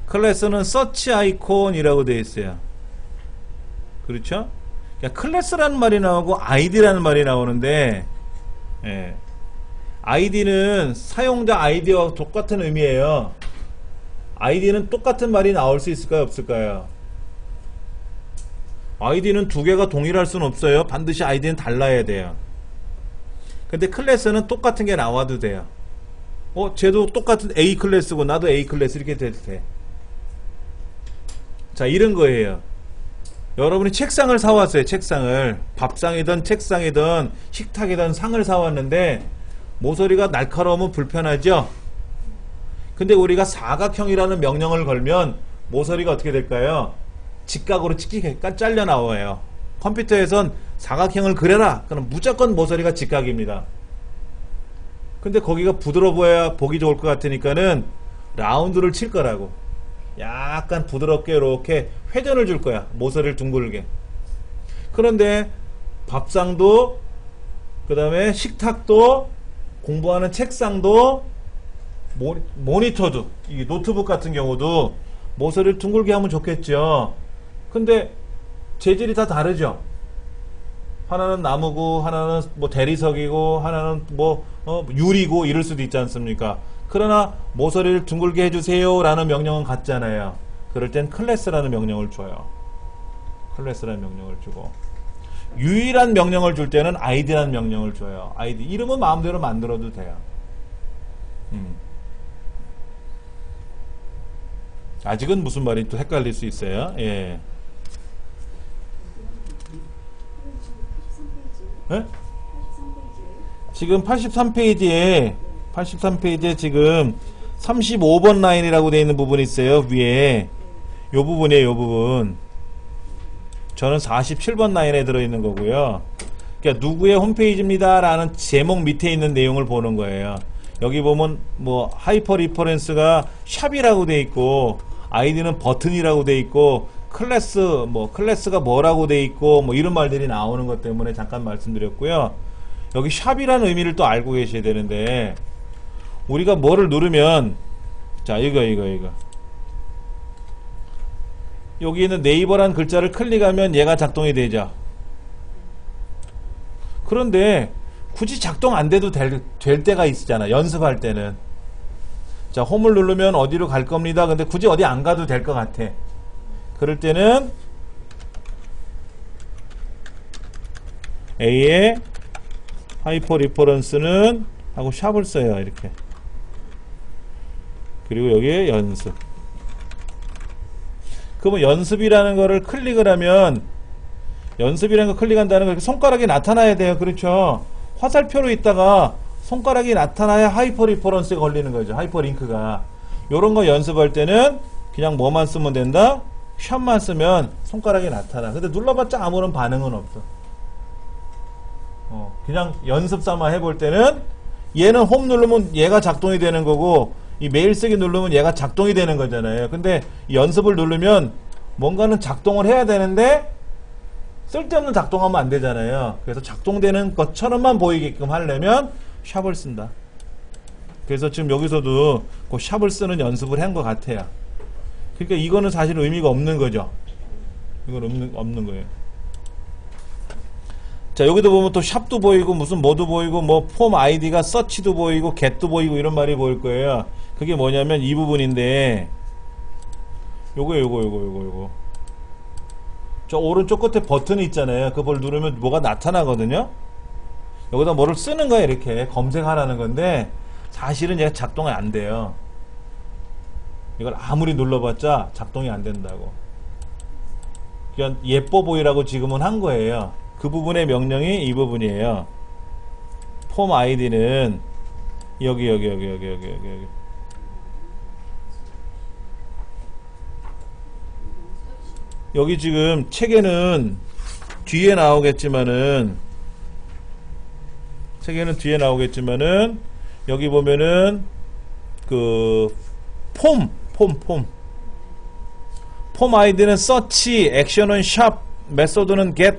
클래스는 서치 아이콘이라고 되어 있어요. 그렇죠? 그러니까 클래스라는 말이 나오고 아이디라는 말이 나오는데, 예. 아이디는 사용자 아이디와 똑같은 의미예요. 아이디는 똑같은 말이 나올 수 있을까요? 없을까요? 아이디는 2개가 동일할 수는 없어요. 반드시 아이디는 달라야 돼요. 근데 클래스는 똑같은 게 나와도 돼요. 쟤도 똑같은 A 클래스고 나도 A 클래스 이렇게 돼도 돼. 자, 이런 거예요. 여러분이 책상을 사왔어요. 책상을. 밥상이든 책상이든 식탁이든 상을 사왔는데 모서리가 날카로우면 불편하죠? 근데 우리가 사각형이라는 명령을 걸면 모서리가 어떻게 될까요? 직각으로 찍히게 잘려 나와요. 컴퓨터에선 사각형을 그려라. 그럼 무조건 모서리가 직각입니다. 근데 거기가 부드러워 보여야 보기 좋을 것 같으니까는 라운드를 칠 거라고. 약간 부드럽게 이렇게 회전을 줄 거야. 모서리를 둥글게. 그런데 밥상도 그 다음에 식탁도 공부하는 책상도 모니터도 이 노트북 같은 경우도 모서리를 둥글게 하면 좋겠죠. 근데 재질이 다 다르죠. 하나는 나무고 하나는 뭐 대리석이고 하나는 뭐 유리고 이럴 수도 있지 않습니까? 그러나 모서리를 둥글게 해주세요 라는 명령은 같잖아요. 그럴 땐 클래스라는 명령을 줘요. 클래스라는 명령을 주고 유일한 명령을 줄 때는 아이디라는 명령을 줘요. 아이디 이름은 마음대로 만들어도 돼요. 아직은 무슨 말인지 또 헷갈릴 수 있어요. 예. 네? 지금 83페이지에 지금 35번 라인이라고 되어 있는 부분이 있어요. 위에 요 부분이에요. 요 부분. 저는 47번 라인에 들어있는 거고요. 그러니까 누구의 홈페이지입니다 라는 제목 밑에 있는 내용을 보는 거예요. 여기 보면 뭐 하이퍼 리퍼런스가 샵이라고 되어 있고 아이디는 버튼이라고 되어 있고 클래스가 뭐라고 되어 있고 뭐 이런 말들이 나오는 것 때문에 잠깐 말씀드렸고요. 여기 샵이라는 의미를 또 알고 계셔야 되는데 우리가 뭐를 누르면 자 이거 여기 있는 네이버란 글자를 클릭하면 얘가 작동이 되죠. 그런데 굳이 작동 안 돼도 될 때가 있잖아. 연습할 때는. 자, 홈을 누르면 어디로 갈 겁니다. 근데 굳이 어디 안 가도 될 것 같아. 그럴 때는 A의 하이퍼 리퍼런스는 하고 샵을 써요. 이렇게. 그리고 여기에 연습. 그러면 연습이라는 거를 클릭을 하면 연습이라는 거 클릭한다는 거 손가락이 나타나야 돼요. 그렇죠? 화살표로 있다가 손가락이 나타나야 하이퍼 리퍼런스가 걸리는 거죠. 하이퍼 링크가. 요런 거 연습할 때는 그냥 뭐만 쓰면 된다? 샵만 쓰면 손가락이 나타나. 근데 눌러봤자 아무런 반응은 없어. 그냥 연습 삼아 해볼 때는 얘는 홈 누르면 얘가 작동이 되는 거고 이 메일 쓰기 누르면 얘가 작동이 되는 거잖아요. 근데 연습을 누르면 뭔가는 작동을 해야 되는데 쓸데없는 작동하면 안 되잖아요. 그래서 작동되는 것처럼만 보이게끔 하려면 샵을 쓴다. 그래서 지금 여기서도 그 샵을 쓰는 연습을 한 것 같아요. 그러니까 이거는 사실 의미가 없는 거죠. 이건 없는 거예요. 자, 여기도 보면 또 샵도 보이고 무슨 뭐도 보이고 뭐 폼 아이디가 서치도 보이고 get도 보이고 이런 말이 보일 거예요. 그게 뭐냐면 이 부분인데 요거 저 오른쪽 끝에 버튼이 있잖아요. 그걸 누르면 뭐가 나타나거든요. 여기다 뭐를 쓰는 거야. 이렇게 검색하라는 건데 사실은 얘가 작동이 안 돼요. 이걸 아무리 눌러봤자 작동이 안 된다고. 그냥 예뻐 보이라고 지금은 한 거예요. 그 부분의 명령이 이 부분이에요. 폼 아이디는 여기 여기 지금 책에는 뒤에 나오겠지만은 여기 보면은 그 폼 아이디는 search, 액션은 shop, 메소드는 get,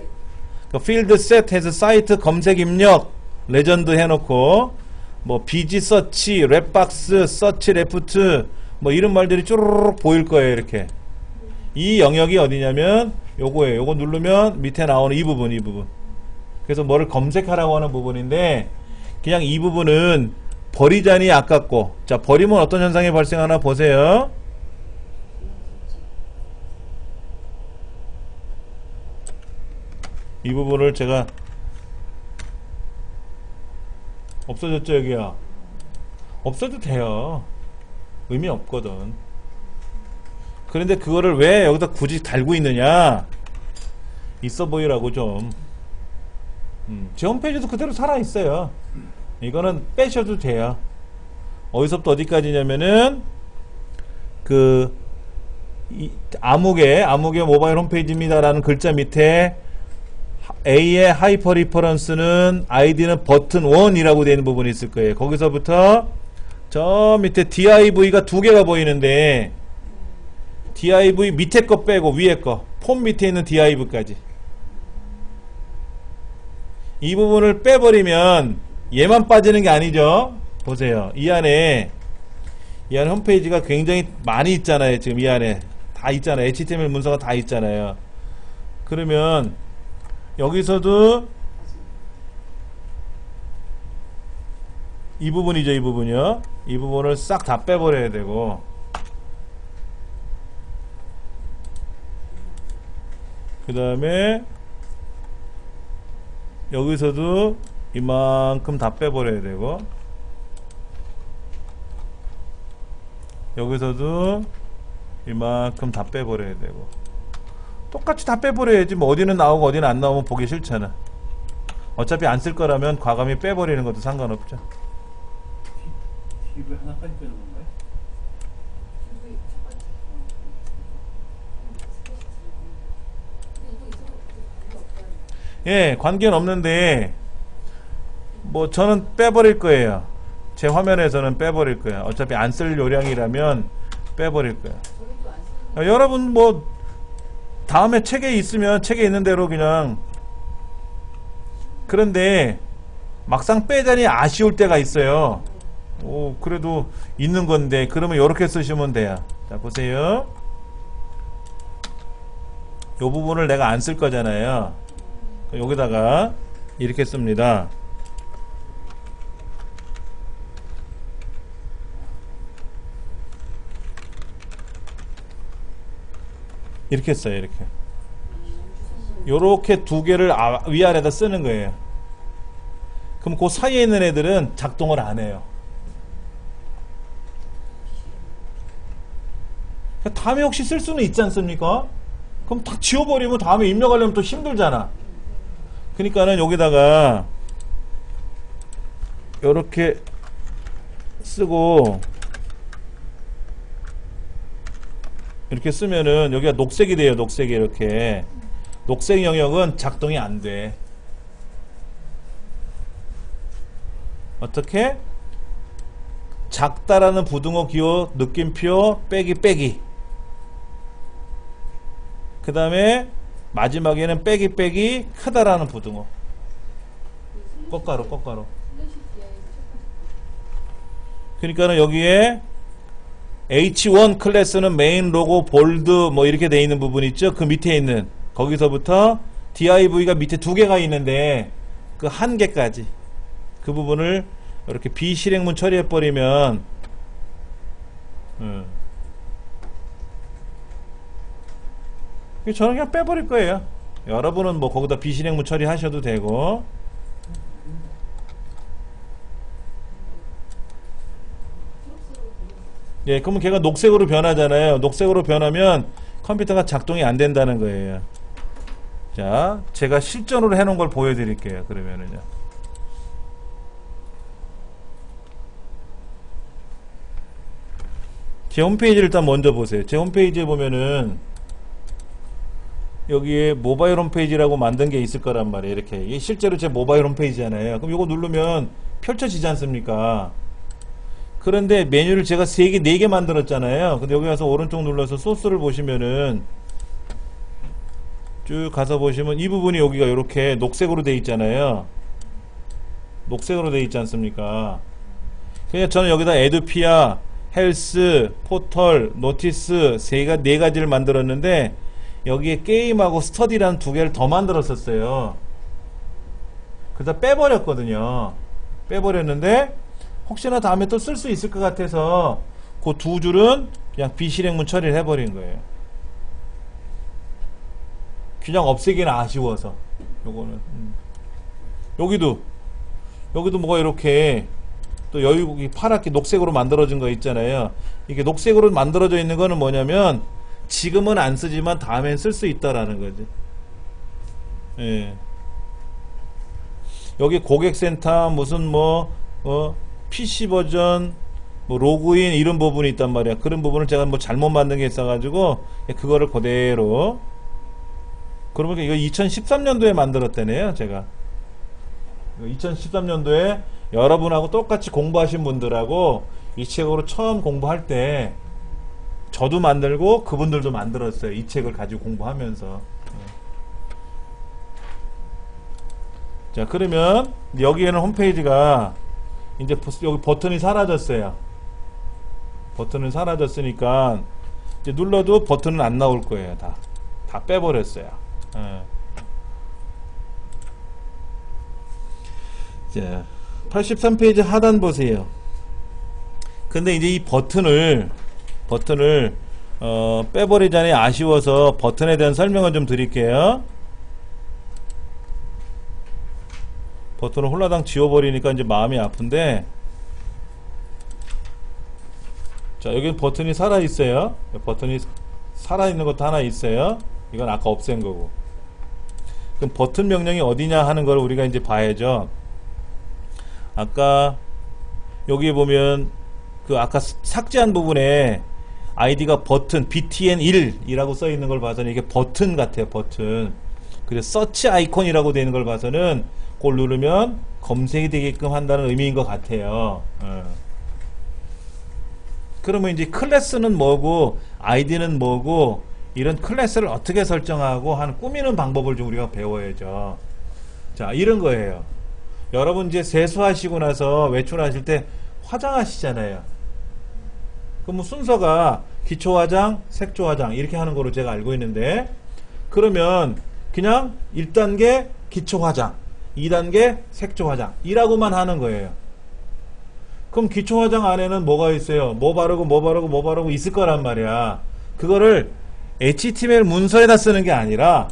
field set 해서 사이트 검색 입력, 레전드 해놓고 뭐 비지 서치, 랩박스, 서치 레프트 뭐 이런 말들이 쭈르륵 보일 거예요. 이렇게 이 영역이 어디냐면 요거예요. 요거 누르면 밑에 나오는 이 부분. 그래서 뭐를 검색하라고 하는 부분인데 그냥 이 부분은 버리자니 아깝고, 자, 버리면 어떤 현상이 발생하나 보세요. 이 부분을 제가 없어졌죠. 여기야 없어도 돼요. 의미 없거든. 그런데 그거를 왜 여기다 굳이 달고 있느냐, 있어 보이라고 좀. 제 홈페이지도 그대로 살아있어요. 이거는 빼셔도 돼요. 어디서부터 어디까지냐면은 아무개 모바일 홈페이지입니다 라는 글자 밑에 A의 하이퍼 리퍼런스는 아이디는 버튼 1이라고 되어 있는 부분이 있을 거예요. 거기서부터 저 밑에 div가 두 개가 보이는데 div 밑에 거 빼고 위에 거 폼 밑에 있는 div까지 이 부분을 빼버리면 얘만 빠지는 게 아니죠. 보세요. 이 안에 홈페이지가 굉장히 많이 있잖아요. 지금 이 안에 다 있잖아요. HTML 문서가 다 있잖아요. 그러면 여기서도 이 부분이죠. 이 부분이요. 이 부분을 싹 다 빼버려야 되고, 그 다음에 여기서도 이만큼 다 빼버려야 되고, 여기서도 이만큼 다 빼버려야 되고, 똑같이 다 빼버려야지. 뭐 어디는 나오고 어디는 안 나오면 보기 싫잖아. 어차피 안 쓸 거라면 과감히 빼버리는 것도 상관없죠. 왜 하나까지 빼는 건가요? 예, 관계는 없는데 뭐 저는 빼버릴 거예요. 제 화면에서는 빼버릴 거예요. 어차피 안 쓸 요량이라면 빼버릴 거예요. 여러분 뭐 다음에 책에 있으면 책에 있는 대로 그냥. 그런데 막상 빼자니 아쉬울 때가 있어요. 그래도 있는 건데, 그러면 이렇게 쓰시면 돼요. 자, 보세요. 요 부분을 내가 안 쓸 거잖아요. 여기다가 이렇게 씁니다. 이렇게 써요. 이렇게 요렇게 두 개를 위아래다 쓰는 거예요. 그럼 그 사이에 있는 애들은 작동을 안 해요. 다음에 혹시 쓸 수는 있지 않습니까? 그럼 다 지워버리면 다음에 입력하려면 또 힘들잖아. 그러니까는 여기다가 요렇게 쓰고 이렇게 쓰면은 여기가 녹색이 돼요. 녹색이 이렇게. 녹색 영역은 작동이 안 돼. 어떻게? 작다라는 부등호 기호 느낌표 빼기. 그 다음에 마지막에는 빼기 크다라는 부등호. 꺾가로. 그러니까는 여기에 H1 클래스는 메인 로고 볼드 뭐 이렇게 돼 있는 부분 있죠. 그 밑에 있는 거기서부터 div가 밑에 두 개가 있는데 그 한 개까지 그 부분을 이렇게 비실행문 처리해 버리면 저는 그냥 빼버릴 거예요. 여러분은 뭐 거기다 비실행문 처리하셔도 되고. 예, 그러면 걔가 녹색으로 변하잖아요. 녹색으로 변하면 컴퓨터가 작동이 안 된다는 거예요. 자, 제가 실전으로 해놓은 걸 보여드릴게요. 그러면은요. 제 홈페이지를 일단 먼저 보세요. 제 홈페이지에 보면은 여기에 모바일 홈페이지라고 만든 게 있을 거란 말이에요. 이렇게. 이게 실제로 제 모바일 홈페이지잖아요. 그럼 이거 누르면 펼쳐지지 않습니까? 그런데 메뉴를 제가 3개, 4개 만들었잖아요. 근데 여기 가서 오른쪽 눌러서 소스를 보시면은 쭉 가서 보시면 이 부분이 여기가 이렇게 녹색으로 되어 있잖아요. 녹색으로 되어 있지 않습니까? 그냥 저는 여기다 에듀피아, 헬스, 포털, 노티스 4가지를 만들었는데 여기에 게임하고 스터디라는 2개를 더 만들었었어요. 그래서 빼버렸거든요. 빼버렸는데 혹시나 다음에 또 쓸 수 있을 것 같아서 그 2줄은 그냥 비실행문 처리를 해버린 거예요. 그냥 없애기는 아쉬워서. 요거는 여기도 뭐가 이렇게 또 여기 파랗게 녹색으로 만들어진 거 있잖아요. 이게 녹색으로 만들어져 있는 거는 뭐냐면 지금은 안 쓰지만 다음엔 쓸 수 있다라는 거지. 예. 여기 고객센터 무슨 PC 버전 로그인 이런 부분이 있단 말이야. 그런 부분을 제가 잘못 만든 게 있어가지고 그거를 그대로. 그러면 이거 2013년도에 만들었다네요. 제가 2013년도에 여러분하고 똑같이 공부하신 분들하고 이 책으로 처음 공부할 때 저도 만들고 그분들도 만들었어요. 이 책을 가지고 공부하면서. 자, 그러면 여기에는 홈페이지가 이제 여기 버튼이 사라졌어요. 버튼은 사라졌으니까 이제 눌러도 버튼은 안 나올 거예요. 다 빼버렸어요. 자, 83페이지 하단 보세요. 근데 이제 이 버튼을 빼버리자니 아쉬워서 버튼에 대한 설명을 좀 드릴게요. 버튼을 홀라당 지워버리니까 이제 마음이 아픈데, 자, 여기 버튼이 살아있어요. 버튼이 살아있는 것도 하나 있어요. 이건 아까 없앤 거고. 그럼 버튼 명령이 어디냐 하는 걸 우리가 이제 봐야죠. 아까 여기 보면 그 아까 삭제한 부분에 아이디가 버튼 btn1이라고 써 있는 걸 봐서는 이게 버튼 같아요. 버튼. 그래서 서치 아이콘이라고 되어 있는 걸 봐서는 그걸 누르면 검색이 되게끔 한다는 의미인 것 같아요. 그러면 이제 클래스는 뭐고 아이디는 뭐고 이런 클래스를 어떻게 설정하고 하는 꾸미는 방법을 좀 우리가 배워야죠. 자, 이런 거예요. 여러분 이제 세수하시고 나서 외출하실 때 화장하시잖아요. 그럼 뭐 순서가 기초화장, 색조화장 이렇게 하는 거로 제가 알고 있는데, 그러면 그냥 1단계 기초화장, 2단계 색조화장 이라고만 하는 거예요. 그럼 기초화장 안에는 뭐가 있어요? 뭐 바르고 있을 거란 말이야. 그거를 HTML 문서에다 쓰는 게 아니라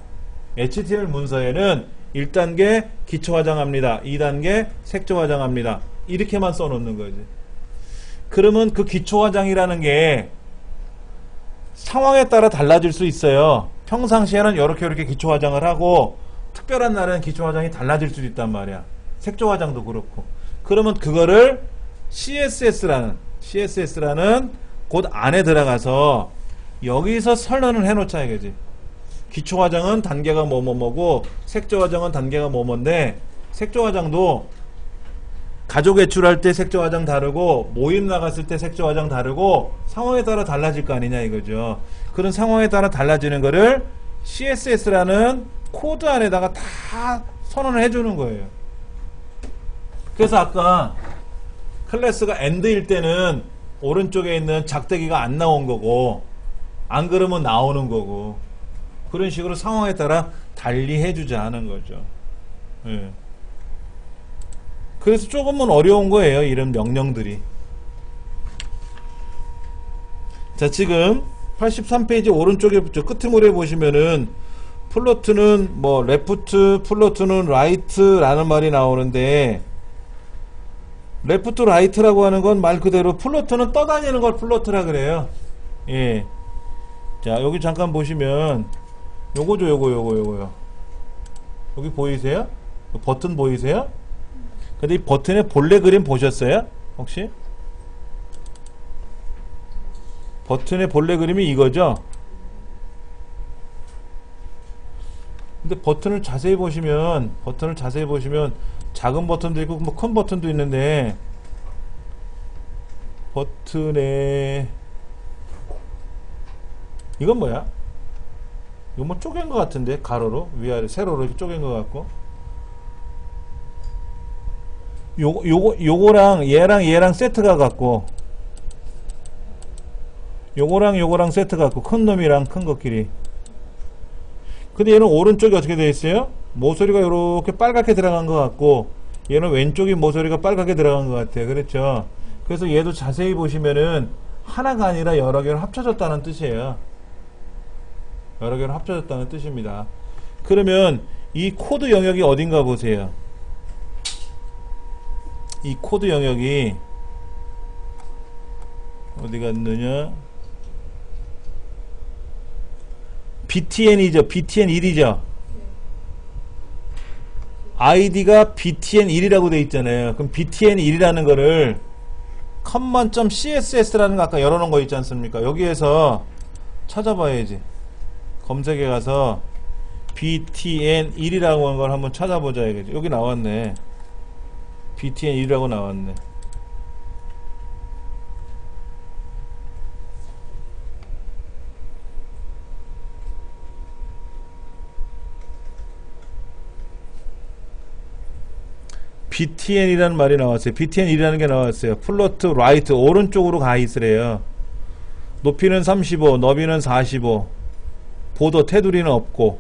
HTML 문서에는 1단계 기초화장합니다, 2단계 색조화장합니다 이렇게만 써놓는 거지. 그러면 그 기초화장이라는 게 상황에 따라 달라질 수 있어요. 평상시에는 이렇게 기초화장을 하고 특별한 날에는 기초화장이 달라질 수도 있단 말이야. 색조화장도 그렇고. 그러면 그거를 CSS라는 곳 안에 들어가서 여기서 선언을 해놓자 이거지. 기초화장은 단계가 뭐고 색조화장은 단계가 뭐뭔데, 색조화장도 가족 외출할 때 색조화장 다르고 모임 나갔을 때 색조화장 다르고 상황에 따라 달라질 거 아니냐 이거죠. 그런 상황에 따라 달라지는 거를 CSS라는 코드 안에다가 다 선언을 해주는 거예요. 그래서 아까 클래스가 end일 때는 오른쪽에 있는 작대기가 안 나온 거고, 안 그러면 나오는 거고, 그런 식으로 상황에 따라 달리해주자 하는 거죠. 예. 그래서 조금은 어려운 거예요, 이런 명령들이. 자, 지금 83페이지 오른쪽에 저 끄트머리에 보시면은 플로트는 뭐 레프트, 플로트는 라이트라는 말이 나오는데, 레프트 라이트라고 하는 건 말 그대로 플로트는 떠다니는 걸 플로트라 그래요. 예. 자, 여기 잠깐 보시면 요거죠, 요거요. 여기 보이세요? 버튼 보이세요? 근데 이 버튼의 본래 그림 보셨어요? 혹시? 버튼의 본래 그림이 이거죠? 근데 버튼을 자세히 보시면 작은 버튼도 있고 뭐 큰 버튼도 있는데, 버튼에 이건 뭐야? 이거 뭐 쪼갠 것 같은데, 가로로 위아래 세로로 이렇게 쪼갠 것 같고, 요거랑 얘랑 세트가 같고, 요거랑 세트가 같고, 큰 놈이랑 큰 것끼리. 근데 얘는 오른쪽이 어떻게 되어 있어요? 모서리가 이렇게 빨갛게 들어간 것 같고, 얘는 왼쪽이 모서리가 빨갛게 들어간 것 같아요. 그렇죠? 그래서 얘도 자세히 보시면은 하나가 아니라 여러 개로 합쳐졌다는 뜻이에요. 여러 개로 합쳐졌다는 뜻입니다. 그러면 이 코드 영역이 어딘가 보세요. 이 코드 영역이 어디 갔느냐? btn이죠. btn1이죠. id가 btn1이라고 돼 있잖아요. 그럼 btn1이라는 거를 common.css라는 거 아까 열어놓은 거 있지 않습니까? 여기에서 찾아봐야지. 검색에 가서 btn1이라고 하는 걸 한번 찾아보자 이거지. 여기 나왔네. btn1이라고 나왔네. btn이라는 말이 나왔어요. btn1이라는 게 나왔어요. 플로트 라이트 오른쪽으로 가 있으래요. 높이는 35, 너비는 45, 보더 테두리는 없고,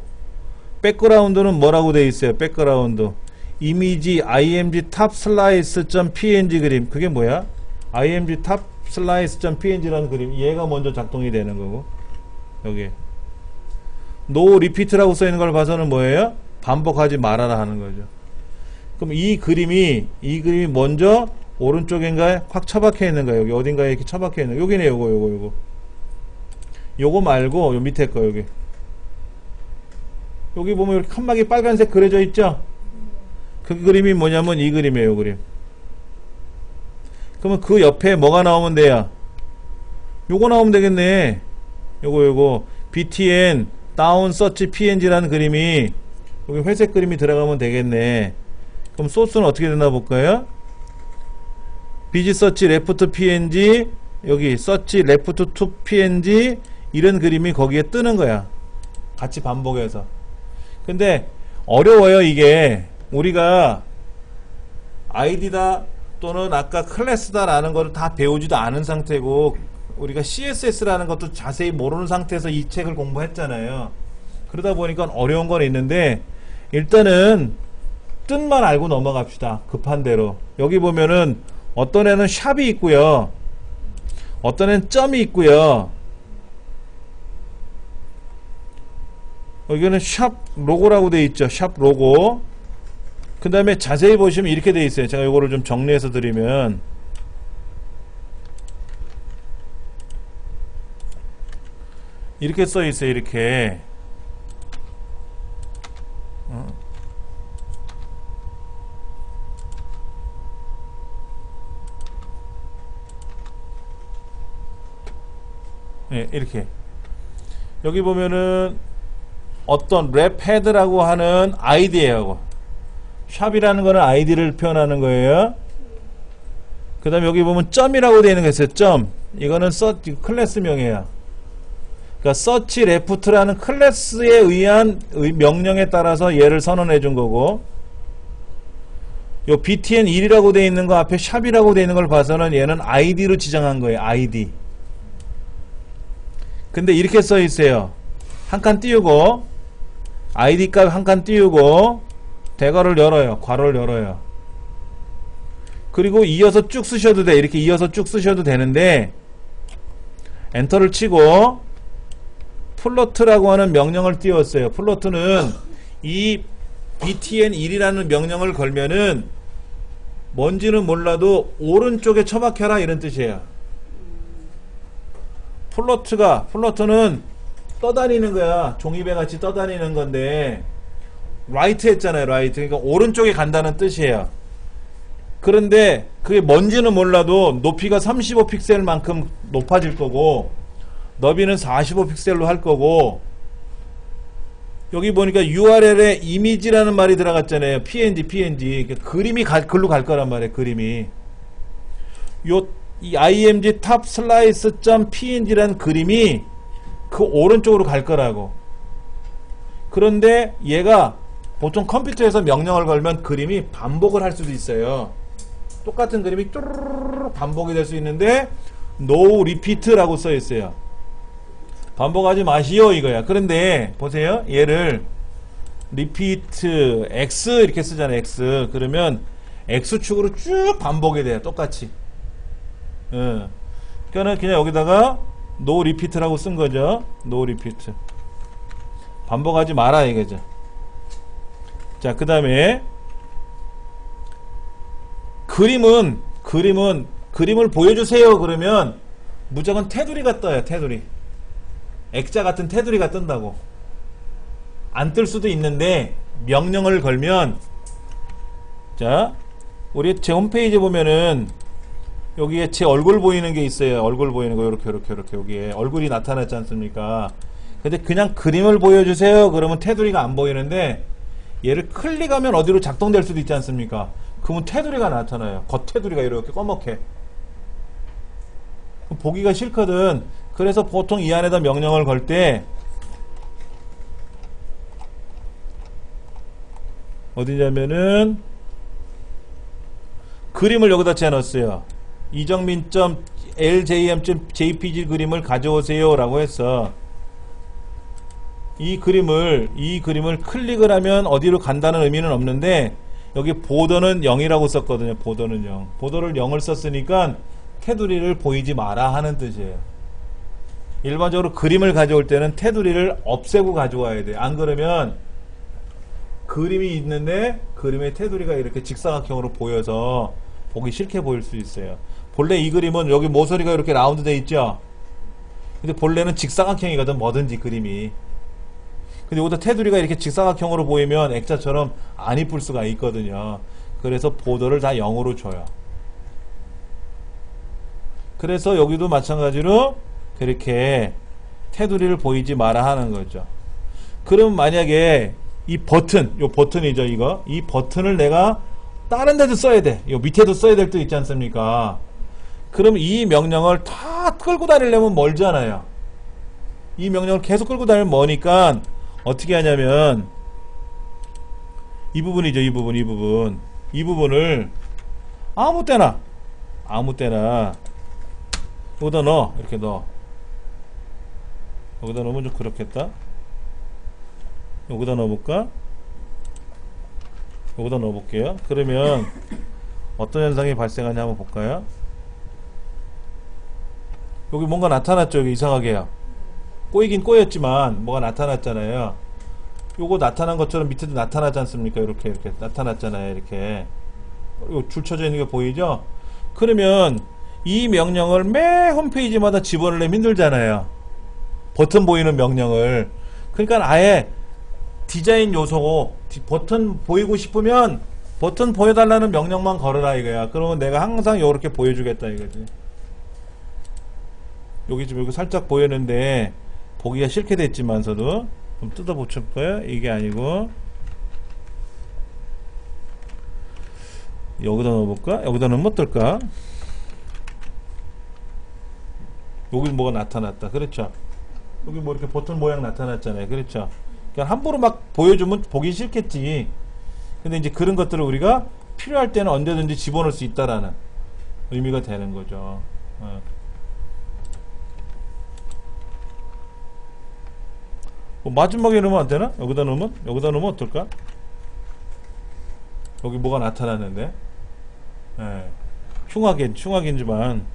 백그라운드는 뭐라고 돼 있어요? 백그라운드 이미지 img top slice.png 그림. 그게 뭐야? img top slice.png라는 그림. 얘가 먼저 작동이 되는 거고, 여기 no repeat라고 써 있는 걸 봐서는 뭐예요? 반복하지 말아라 하는 거죠. 그럼 이 그림이 먼저 오른쪽인가에 확 처박혀 있는 거예요. 여기 어딘가에 이렇게 처박혀 있는 거. 여기네. 요거 말고 요 밑에 거 여기 보면 이렇게 칸막이 빨간색 그려져 있죠? 그 그림이 뭐냐면 이 그림이에요. 요 그림. 그러면 그 옆에 뭐가 나오면 돼요? 요거 나오면 되겠네. 요거 btn down search png라는 그림이 여기 회색 그림이 들어가면 되겠네. 그럼 소스는 어떻게 되나 볼까요? 비지 서치 레프트 png, 여기 서치 레프트 투 png, 이런 그림이 거기에 뜨는 거야. 같이 반복해서. 근데 어려워요. 이게 우리가 아이디다 또는 아까 클래스다 라는 거를 다 배우지도 않은 상태고, 우리가 CSS라는 것도 자세히 모르는 상태에서 이 책을 공부했잖아요. 그러다 보니까 어려운 건 있는데, 일단은 뜻만 알고 넘어갑시다. 급한 대로. 여기 보면은 어떤 애는 샵이 있고요, 어떤 애는 점이 있고요, 여기는 샵 로고라고 되어 있죠. 샵 로고. 그 다음에 자세히 보시면 이렇게 되어 있어요. 제가 이거를 좀 정리해서 드리면, 이렇게 써 있어요. 이렇게. 네, 이렇게. 여기 보면은 어떤 랩 헤드라고 하는 아이디예요. 샵이라는 거는 아이디를 표현하는 거예요. 그 다음에 여기 보면 점이라고 되어 있는 거 있어요. 점. 이거는 클래스명이에요. 그러니까 search left라는 클래스에 의한 명령에 따라서 얘를 선언해 준 거고, 요 btn1이라고 되어 있는 거 앞에 샵이라고 되어 있는 걸 봐서는 얘는 id로 지정한 거예요. id. 근데 이렇게 써 있어요. 한 칸 띄우고 id 값 한 칸 띄우고 대괄호를 열어요. 괄호를 열어요. 그리고 이어서 쭉 쓰셔도 돼. 이렇게 이어서 쭉 쓰셔도 되는데 엔터를 치고 플로트라고 하는 명령을 띄웠어요. 플로트는 이 btn1이라는 명령을 걸면은 뭔지는 몰라도 오른쪽에 처박혀라 이런 뜻이에요. 플로트는 떠다니는 거야. 종이배 같이 떠다니는 건데 라이트 했잖아요. 라이트. 그러니까 오른쪽에 간다는 뜻이에요. 그런데 그게 뭔지는 몰라도 높이가 35픽셀만큼 높아질 거고 너비는 45픽셀로 할 거고 여기 보니까 URL에 이미지라는 말이 들어갔잖아요. PNG. 그러니까 그림이 글로 갈 거란 말이에요. 그림이. 이 img top slice.png라는 그림이 그 오른쪽으로 갈 거라고. 그런데 얘가 보통 컴퓨터에서 명령을 걸면 그림이 반복을 할 수도 있어요. 똑같은 그림이 뚜루루루 반복이 될 수 있는데 no repeat라고 써 있어요. 반복하지 마시오 이거야. 그런데 보세요. 얘를 repeat x 이렇게 쓰잖아요. x. 그러면 x축으로 쭉 반복이 돼요. 똑같이. 그러니까 그냥 여기다가 no repeat라고 쓴 거죠. no repeat. 반복하지 마라 이거죠. 자, 그 다음에 그림을 보여주세요. 그러면 무조건 테두리가 떠요. 테두리. 액자 같은 테두리가 뜬다고. 안 뜰 수도 있는데 명령을 걸면 자, 우리 제 홈페이지 보면은 여기에 제 얼굴 보이는 게 있어요. 얼굴 보이는 거 이렇게 여기에 얼굴이 나타났지 않습니까? 근데 그냥 그림을 보여주세요. 그러면 테두리가 안 보이는데 얘를 클릭하면 어디로 작동될 수도 있지 않습니까? 그러면 테두리가 나타나요. 겉테두리가 이렇게 꺼멓게. 보기가 싫거든. 그래서 보통 이 안에다 명령을 걸 때 어디냐면은 그림을 여기다 재놨어요. 이정민.ljm.jpg 그림을 가져오세요 라고 했어. 이 그림을 클릭을 하면 어디로 간다는 의미는 없는데 여기 보더는 0이라고 썼거든요. 보더는 0. 보더를 0을 썼으니까 테두리를 보이지 마라 하는 뜻이에요. 일반적으로 그림을 가져올 때는 테두리를 없애고 가져와야 돼. 안 그러면 그림이 있는데 그림의 테두리가 이렇게 직사각형으로 보여서 보기 싫게 보일 수 있어요. 본래 이 그림은 여기 모서리가 이렇게 라운드 돼 있죠. 근데 본래는 직사각형이거든. 뭐든지 그림이. 근데 여기다 테두리가 이렇게 직사각형으로 보이면 액자처럼 안 이쁠 수가 있거든요. 그래서 보더를 다 0으로 줘요. 그래서 여기도 마찬가지로 그렇게 테두리를 보이지 마라 하는 거죠. 그럼 만약에 이 버튼, 요 버튼이죠, 이거. 이 버튼을 내가 다른 데도 써야 돼. 요 밑에도 써야 될 때 있지 않습니까? 그럼 이 명령을 다 끌고 다니려면 멀잖아요. 이 명령을 계속 끌고 다니면 머니까 어떻게 하냐면 이 부분이죠. 이 부분을 아무 때나 여기다 넣어. 이렇게 넣어. 여기다 넣으면 좀 그렇겠다. 여기다 넣어볼까? 여기다 넣어볼게요. 그러면 어떤 현상이 발생하냐 한번 볼까요? 여기 뭔가 나타났죠. 여기 이상하게요. 꼬이긴 꼬였지만 뭐가 나타났잖아요. 요거 나타난 것처럼 밑에도 나타나지 않습니까? 이렇게 나타났잖아요. 이렇게 요 줄 쳐져 있는 게 보이죠? 그러면 이 명령을 매 홈페이지마다 집어넣으면 힘들잖아요. 버튼 보이는 명령을. 그러니까 아예 디자인 요소고 버튼 보이고 싶으면 버튼 보여달라는 명령만 걸어라 이거야. 그러면 내가 항상 요렇게 보여주겠다 이거지. 여기 지금 여기 살짝 보이는데 보기가 싫게 됐지만서도 좀 뜯어 붙여볼까요? 이게 아니고 여기다 넣어볼까? 여기다 넣으면 어떨까? 여기 뭐가 나타났다. 그렇죠? 여기 뭐 이렇게 버튼 모양 나타났잖아요. 그렇죠? 그러니까 함부로 막 보여주면 보기 싫겠지. 근데 이제 그런 것들을 우리가 필요할 때는 언제든지 집어넣을 수 있다라는 의미가 되는 거죠. 뭐 마지막에 넣으면 안 되나? 여기다 넣으면 어떨까? 여기 뭐가 나타났는데? 예. 흉악이지만.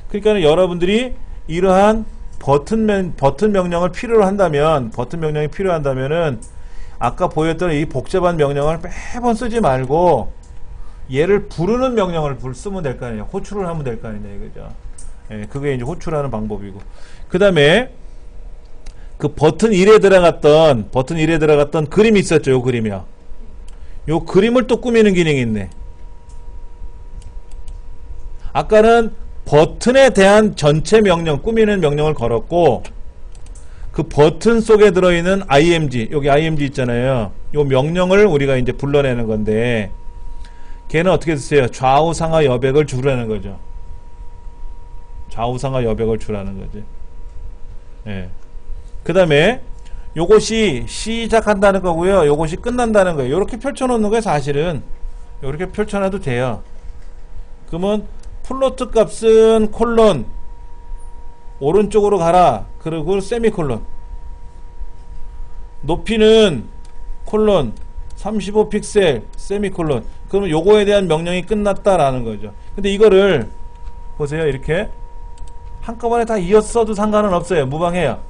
그러니까 여러분들이 이러한 버튼 명령을 필요로 한다면, 버튼 명령이 필요한다면은, 아까 보였던 이 복잡한 명령을 매번 쓰지 말고, 얘를 부르는 명령을 쓰면 될 거 아니에요. 호출을 하면 될 거 아니냐, 이거죠. 예, 그게 이제 호출하는 방법이고. 그 다음에, 그 버튼 1에 들어갔던 그림이 있었죠, 요 그림이요. 요 그림을 또 꾸미는 기능이 있네. 아까는 버튼에 대한 전체 명령, 꾸미는 명령을 걸었고, 그 버튼 속에 들어있는 img, 여기 img 있잖아요. 요 명령을 우리가 이제 불러내는 건데, 걔는 어떻게 쓰세요? 좌우상하 여백을 주라는 거죠. 좌우상하 여백을 주라는 거지. 예. 그 다음에, 요것이 시작한다는 거고요. 요것이 끝난다는 거예요. 요렇게 펼쳐놓는 거예요, 사실은. 요렇게 펼쳐놔도 돼요. 그러면, 플로트 값은 콜론, 오른쪽으로 가라. 그리고 세미콜론. 높이는 콜론, 35픽셀, 세미콜론. 그러면 요거에 대한 명령이 끝났다라는 거죠. 근데 이거를, 보세요. 이렇게. 한꺼번에 다 이어서 써도 상관은 없어요. 무방해요.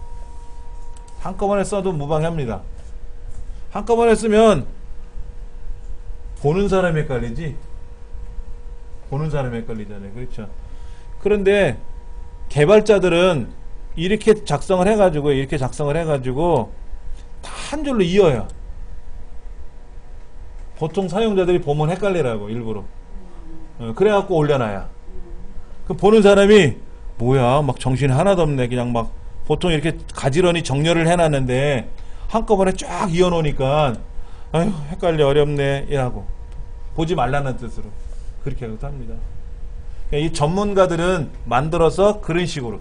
한꺼번에 써도 무방합니다. 한꺼번에 쓰면 보는 사람이 헷갈리지. 보는 사람이 헷갈리잖아요. 그렇죠. 그런데 개발자들은 이렇게 작성을 해가지고 다 한 줄로 이어요. 보통 사용자들이 보면 헷갈리라고 일부러. 그래갖고 올려놔요. 그 보는 사람이 뭐야 막 정신이 하나도 없네. 그냥 막 보통 이렇게 가지런히 정렬을 해놨는데 한꺼번에 쫙 이어놓으니까 아유 헷갈려 어렵네 이라고 보지 말라는 뜻으로 그렇게 하기도 합니다. 이 전문가들은 만들어서 그런 식으로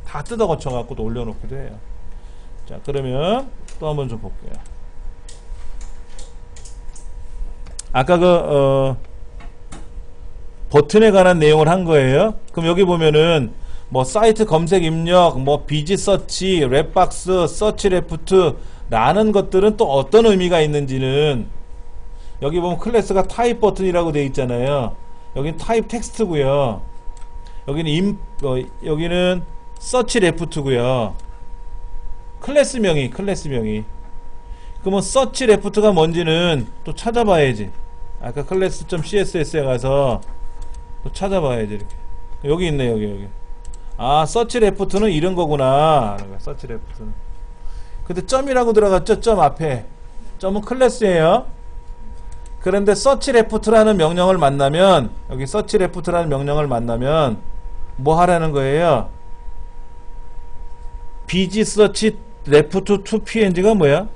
다 뜯어 거쳐 갖고 또 올려놓기도 해요. 자 그러면 또 한번 좀 볼게요. 아까 버튼에 관한 내용을 한 거예요. 그럼 여기 보면은 뭐 사이트 검색 입력, 뭐 비지 서치, 랩박스, 서치 레프트 라는 것들은 또 어떤 의미가 있는지는 여기 보면 클래스가 타입 버튼이라고 되어 있잖아요. 여기는 타입 텍스트고요. 여기는 서치 레프트고요. 클래스명이. 그러면 서치 레프트가 뭔지는 또 찾아봐야지. 아까 클래스.css에 가서 또 찾아봐야지. 이렇게. 여기 있네, 여기. 아, 서치 레프트는 이런 거구나. 서치 레프트는. 근데 점이라고 들어갔죠? 점 앞에. 점은 클래스예요. 그런데 서치 레프트라는 명령을 만나면, 여기 서치 레프트라는 명령을 만나면 뭐 하라는 거예요? 비지 서치 레프트 투 png가 뭐야?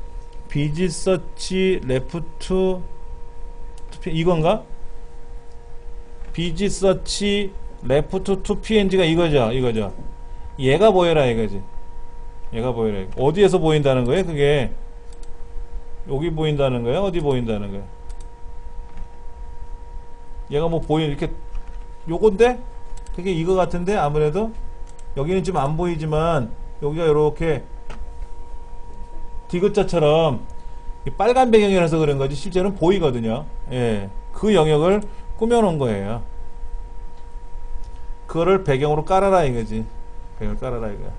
비지 서치 레프트 이건가? 비지 서치 레프트 투 png가 이거죠. 얘가 보여라 이거지. 어디에서 보인다는 거예요? 그게 여기 보인다는 거예요? 어디 보인다는 거예요? 얘가 뭐 이렇게 요건데? 그게 이거 같은데 아무래도 여기는 지금 안 보이지만 여기가 이렇게 디귿자처럼 빨간 배경이라서 그런 거지 실제로는 보이거든요. 예, 그 영역을 꾸며놓은 거예요. 그거를 배경으로 깔아라 이거지. 배경을 깔아라 이거야.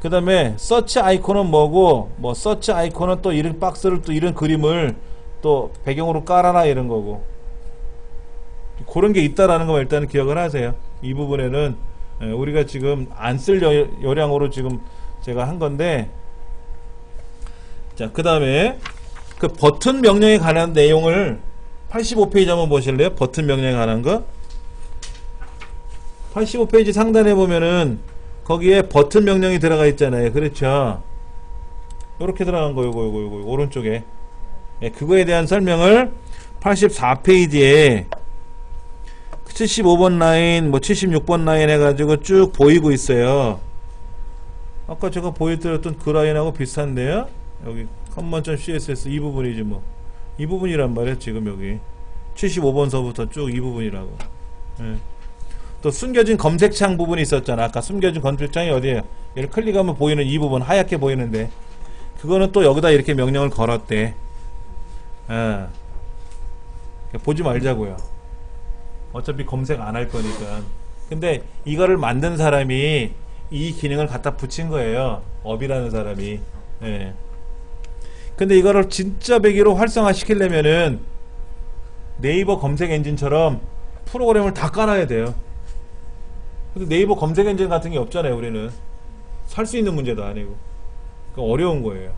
그 다음에 서치 아이콘은 뭐고, 뭐 서치 아이콘은 또 이런 박스를 또 이런 그림을 또 배경으로 깔아라 이런 거고, 그런 게 있다라는 거 일단은 기억을 하세요. 이 부분에는 우리가 지금 안 쓸 요량으로 지금 제가 한 건데, 자, 그 다음에 그 버튼 명령에 관한 내용을 85페이지 한번 보실래요? 버튼 명령에 관한 거. 85페이지 상단에 보면은 거기에 버튼 명령이 들어가 있잖아요. 그렇죠? 요렇게 들어간 거, 요거 오른쪽에. 예, 그거에 대한 설명을 84페이지에 75번 라인, 뭐 76번 라인 해가지고 쭉 보이고 있어요. 아까 제가 보여드렸던 그 라인하고 비슷한데요? 여기 common.css 이 부분이지 뭐. 이 부분이란 말이에요. 지금 여기 75번서부터 쭉 이 부분이라고. 예. 또 숨겨진 검색창 부분이 있었잖아. 아까 숨겨진 검색창이 어디에요? 얘를 클릭하면 보이는 이 부분 하얗게 보이는데 그거는 또 여기다 이렇게 명령을 걸었대. 보지 말자고요. 어차피 검색 안 할 거니까. 근데 이거를 만든 사람이 이 기능을 갖다 붙인 거예요. 업이라는 사람이. 예. 근데 이거를 진짜 배기로 활성화 시키려면은 네이버 검색 엔진처럼 프로그램을 다 깔아야 돼요. 근데 네이버 검색 엔진 같은 게 없잖아요. 우리는 살 수 있는 문제도 아니고. 그러니까 어려운 거예요.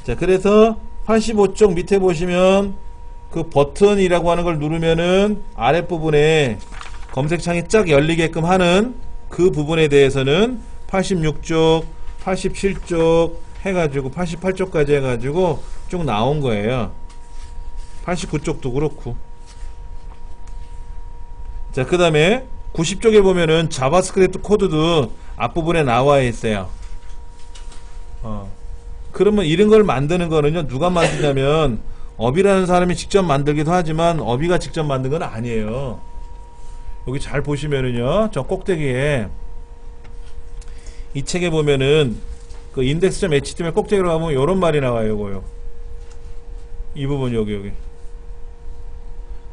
자, 그래서 85쪽 밑에 보시면 그 버튼이라고 하는 걸 누르면은 아랫부분에 검색창이 쫙 열리게끔 하는 그 부분에 대해서는 86쪽, 87쪽 해가지고 88쪽까지 해가지고 쭉 나온 거예요. 89쪽도 그렇고. 자, 그 다음에 90쪽에 보면은 자바스크립트 코드도 앞부분에 나와 있어요. 그러면 이런 걸 만드는 거는요, 누가 만드냐면 업이라는 사람이 직접 만들기도 하지만 업이가 직접 만든 건 아니에요. 여기 잘 보시면은요, 저 꼭대기에 이 책에 보면은 그 index.html 꼭대기로 가보면 요런 말이 나와요. 요거요. 이 부분 여기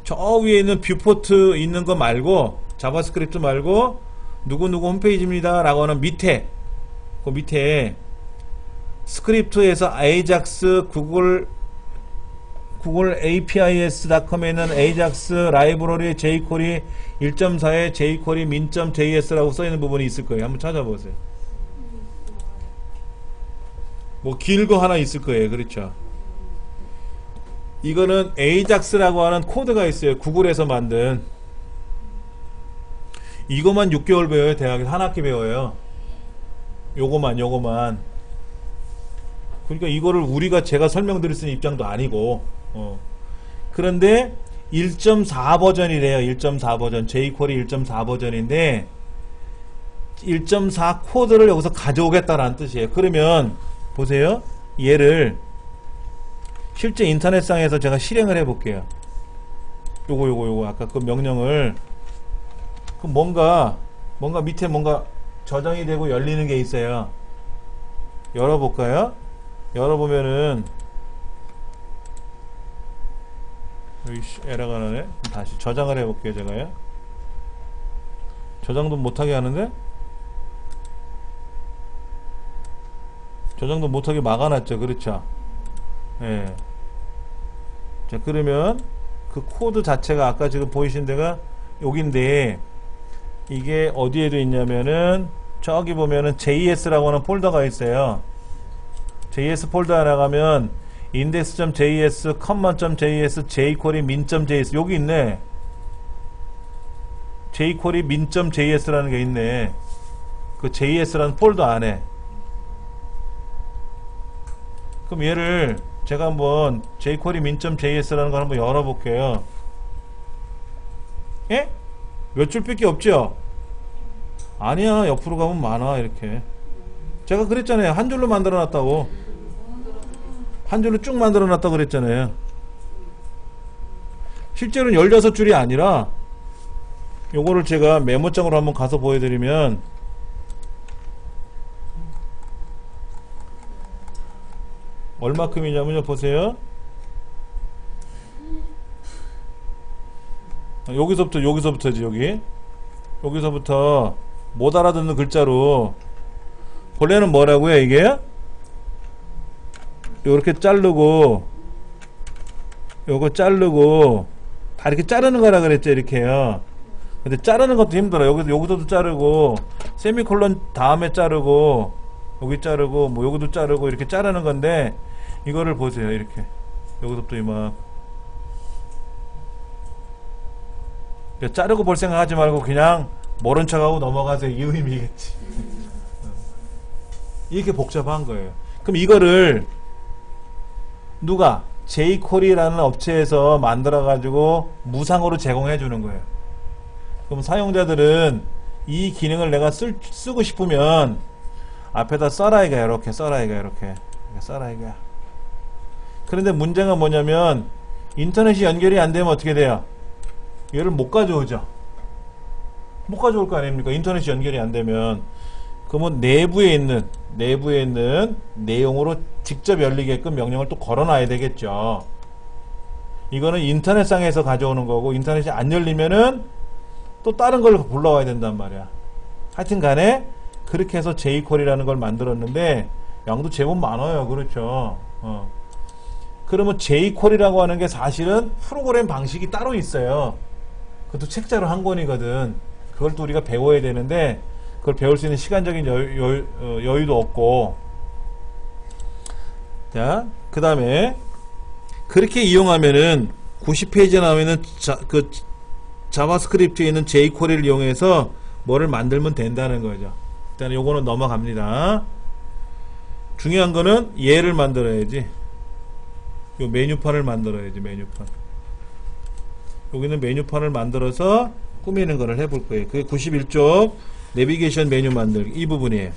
저 위에 있는 뷰포트 있는 거 말고 자바스크립트 말고 누구누구 홈페이지입니다 라고 하는 밑에 그 밑에 스크립트에서 AJAX 구글 APIS.com에 있는 AJAX 라이브러리 jQuery 1.4에 jQuery min.js라고 써있는 부분이 있을 거예요. 한번 찾아보세요. 뭐 길거 하나 있을 거예요. 그렇죠? 이거는 AJAX라고 하는 코드가 있어요. 구글에서 만든. 이거만 6개월 배워요. 대학에서 한 학기 배워요. 요거만. 그러니까 이거를 우리가 제가 설명드릴 수 있는 입장도 아니고. 그런데 1.4 버전이래요. 1.4 버전. jQuery 1.4 버전인데 1.4 코드를 여기서 가져오겠다라는 뜻이에요. 그러면 보세요. 얘를 실제 인터넷상에서 제가 실행을 해볼게요. 요거 아까 그 명령을 그 뭔가 밑에 뭔가 저장이 되고 열리는 게 있어요. 열어볼까요? 열어보면은 으이씨, 에러가 나네. 다시 저장을 해볼게요. 제가요. 저장도 못하게 하는데 저장도 못하게 막아놨죠. 그렇죠? 예. 자, 그러면 그 코드 자체가 아까 지금 보이신 데가 여긴데 이게 어디에도 있냐면은 저기 보면은 JS라고 하는 폴더가 있어요. JS 폴더에 나가면 index.js, common.js, jQuery min.js 여기 있네. jQuery min.js라는 게 있네. 그 JS라는 폴더 안에. 그럼 얘를 제가 한번 jQuery min.js라는 걸 한번 열어볼게요. 예? 몇 줄밖에 없죠? 아니야. 옆으로 가면 많아. 이렇게. 제가 그랬잖아요. 한 줄로 만들어 놨다고. 한 줄로 쭉 만들어 놨다고 그랬잖아요. 실제로는 16줄이 아니라 요거를 제가 메모장으로 한번 가서 보여드리면 얼마큼이냐면요. 보세요. 여기서부터지. 여기서부터 못 알아듣는 글자로 본래는 뭐라고요? 이게 요렇게 자르고 요거 자르고 다 이렇게 자르는 거라 그랬죠. 이렇게요. 근데 자르는 것도 힘들어. 여기서도 자르고 세미콜론 다음에 자르고 여기 자르고 뭐 여기도 자르고 이렇게 자르는 건데 이거를 보세요. 이렇게 여기서부터 이만 자르고 볼 생각 하지 말고 그냥 모른 척하고 넘어가세요. 이 의미겠지. 이렇게 복잡한 거예요. 그럼 이거를 누가 jQuery라는 업체에서 만들어 가지고 무상으로 제공해 주는 거예요. 그럼 사용자들은 이 기능을 내가 쓰고 싶으면 앞에다 써라 이거야. 이렇게 써라 이거야. 그런데 문제가 뭐냐면 인터넷이 연결이 안 되면 어떻게 돼요? 얘를 못 가져오죠. 못 가져올 거 아닙니까? 인터넷이 연결이 안 되면. 그러면 내부에 있는 내용으로 직접 열리게끔 명령을 또 걸어놔야 되겠죠. 이거는 인터넷상에서 가져오는 거고, 인터넷이 안 열리면은 또 다른 걸 불러와야 된단 말이야. 하여튼 간에 그렇게 해서 jQuery라는 걸 만들었는데 양도 제법 많아요. 그렇죠. 그러면 jQuery라고 하는 게 사실은 프로그램 방식이 따로 있어요. 그것도 책자로 한 권이거든. 그걸 또 우리가 배워야 되는데 그걸 배울 수 있는 시간적인 여유도 없고. 자, 그 다음에 그렇게 이용하면은 90페이지에 나오면은 그 자바스크립트에 있는 jQuery를 이용해서 뭐를 만들면 된다는 거죠. 일단 요거는 넘어갑니다. 중요한 거는 얘를 만들어야지. 요 메뉴판을 만들어야지. 메뉴판. 여기는 메뉴판을 만들어서 꾸미는 거를 해볼 거예요. 그게 91쪽 내비게이션 메뉴 만들기 이 부분이에요.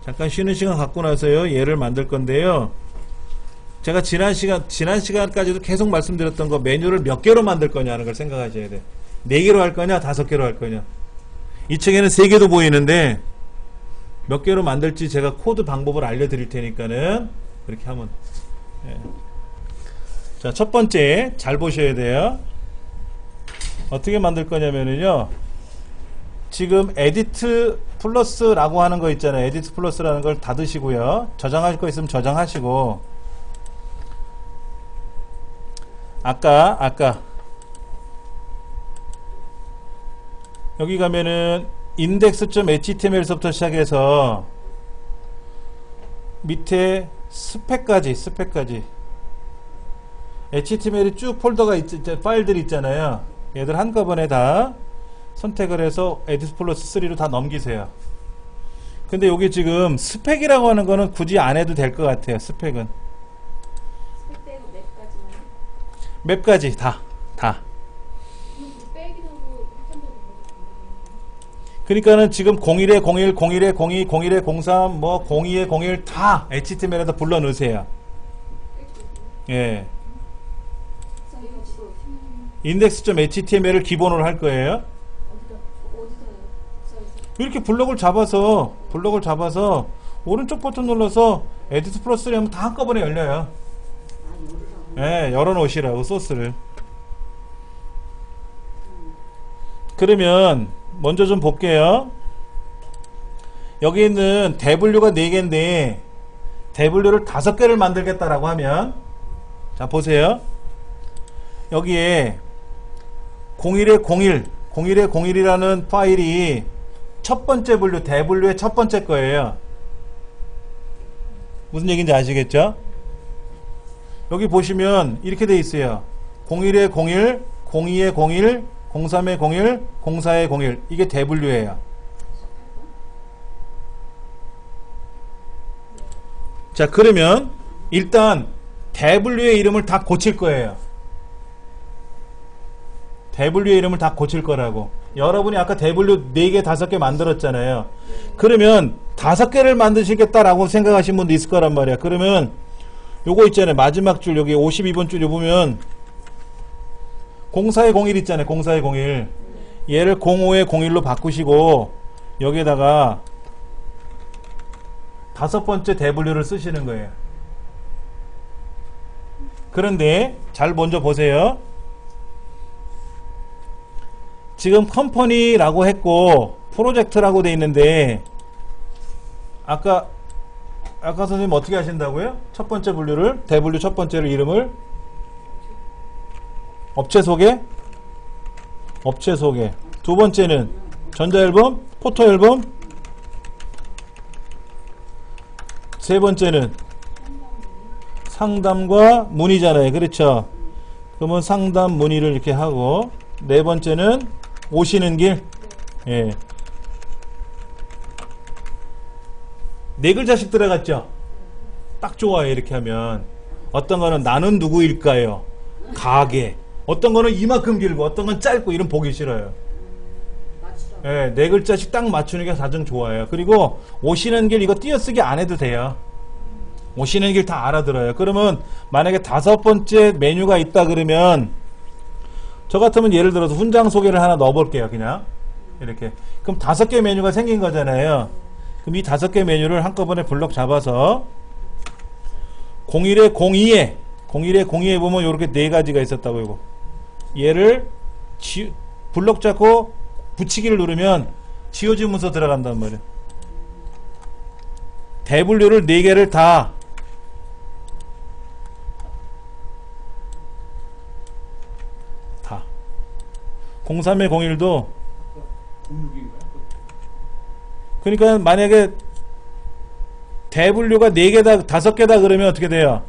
잠깐 쉬는 시간 갖고 나서요 얘를 만들 건데요. 제가 지난 시간까지도 계속 말씀드렸던 거, 메뉴를 몇 개로 만들 거냐는 걸 생각하셔야 돼. 4개로 할 거냐 5개로 할 거냐. 이 책에는 3개도 보이는데 몇 개로 만들지 제가 코드 방법을 알려드릴 테니까는 그렇게 하면. 예. 자, 첫 번째 잘 보셔야 돼요. 어떻게 만들 거냐면요, 지금 에디트 플러스라고 하는 거 있잖아요. 에디트 플러스라는 걸 닫으시고요. 저장하실 거 있으면 저장하시고, 아까 여기 가면은 index.html서부터 시작해서 밑에 스펙까지 HTML이 쭉 폴더가 파일들이 있잖아요. 얘들 한꺼번에 다 선택을 해서 에디트 플러스 3로 다 넘기세요. 근데 여기 지금 스펙이라고 하는 거는 굳이 안 해도 될 것 같아요. 스펙은 스펙 빼고 맵까지만. 맵까지 다. 그러니까는 지금 01에 01, 01에 02, 01에 03, 뭐 02에 01 다 HTML에다 불러 넣으세요. 예. index.html을 기본으로 할 거예요. 이렇게 블럭을 잡아서 오른쪽 버튼 눌러서 에디트 플러스를 하면 다 한꺼번에 열려요. 예, 열어놓으시라고 소스를. 그러면 먼저 좀 볼게요. 여기 있는 W가 4개인데 W를 5개를 만들겠다라고 하면, 자 보세요. 여기에 01에 01에 01이라는 파일이 첫 번째 분류, 대분류의 첫 번째 거예요. 무슨 얘기인지 아시겠죠? 여기 보시면 이렇게 돼 있어요. 01에 01, 02에 01, 03에 01, 04에 01. 이게 대분류예요. 자, 그러면 일단 대분류의 이름을 다 고칠 거예요. 대분류의 이름을 다 고칠 거라고. 여러분이 아까 대분류 4개, 5개 만들었잖아요. 그러면 5개를 만드시겠다라고 생각하신 분도 있을 거란 말이야. 그러면 요거 있잖아요. 마지막 줄, 여기 52번 줄 보면 04에 01 있잖아요. 04에 01. 얘를 05에 01로 바꾸시고 여기에다가 5번째 대분류를 쓰시는 거예요. 그런데 잘 먼저 보세요. 지금 컴퍼니라고 했고 프로젝트라고 돼 있는데 아까 선생님 어떻게 하신다고요? 첫 번째 분류를, 대분류 첫 번째를 이름을 업체 소개. 두 번째는 전자앨범, 포토앨범. 세 번째는 상담과 문의잖아요. 그렇죠? 그러면 상담 문의를 이렇게 하고, 네 번째는 오시는 길. 예. 4글자씩 들어갔죠? 딱 좋아요. 이렇게 하면. 어떤 거는 나는 누구일까요? 가게. 어떤 거는 이만큼 길고 어떤 건 짧고, 이런 보기 싫어요. 예, 4글자씩 딱 맞추는 게 가장 좋아요. 그리고 오시는 길 이거 띄어쓰기 안 해도 돼요. 오시는 길 다 알아들어요. 그러면 만약에 5번째 메뉴가 있다 그러면 저 같으면 예를 들어서 훈장 소개를 하나 넣어볼게요. 그냥 이렇게. 그럼 5개 메뉴가 생긴 거잖아요. 그럼 이 5개 메뉴를 한꺼번에 블럭 잡아서 01에 02에 보면 이렇게 4가지가 있었다고. 이거 얘를 블럭 잡고 붙이기를 누르면 지워진 문서 들어간단 말이에요. 대분류를 4개를 다 03에 01도 그러니까 만약에 대분류가 4개다 5개다 그러면 어떻게 돼요?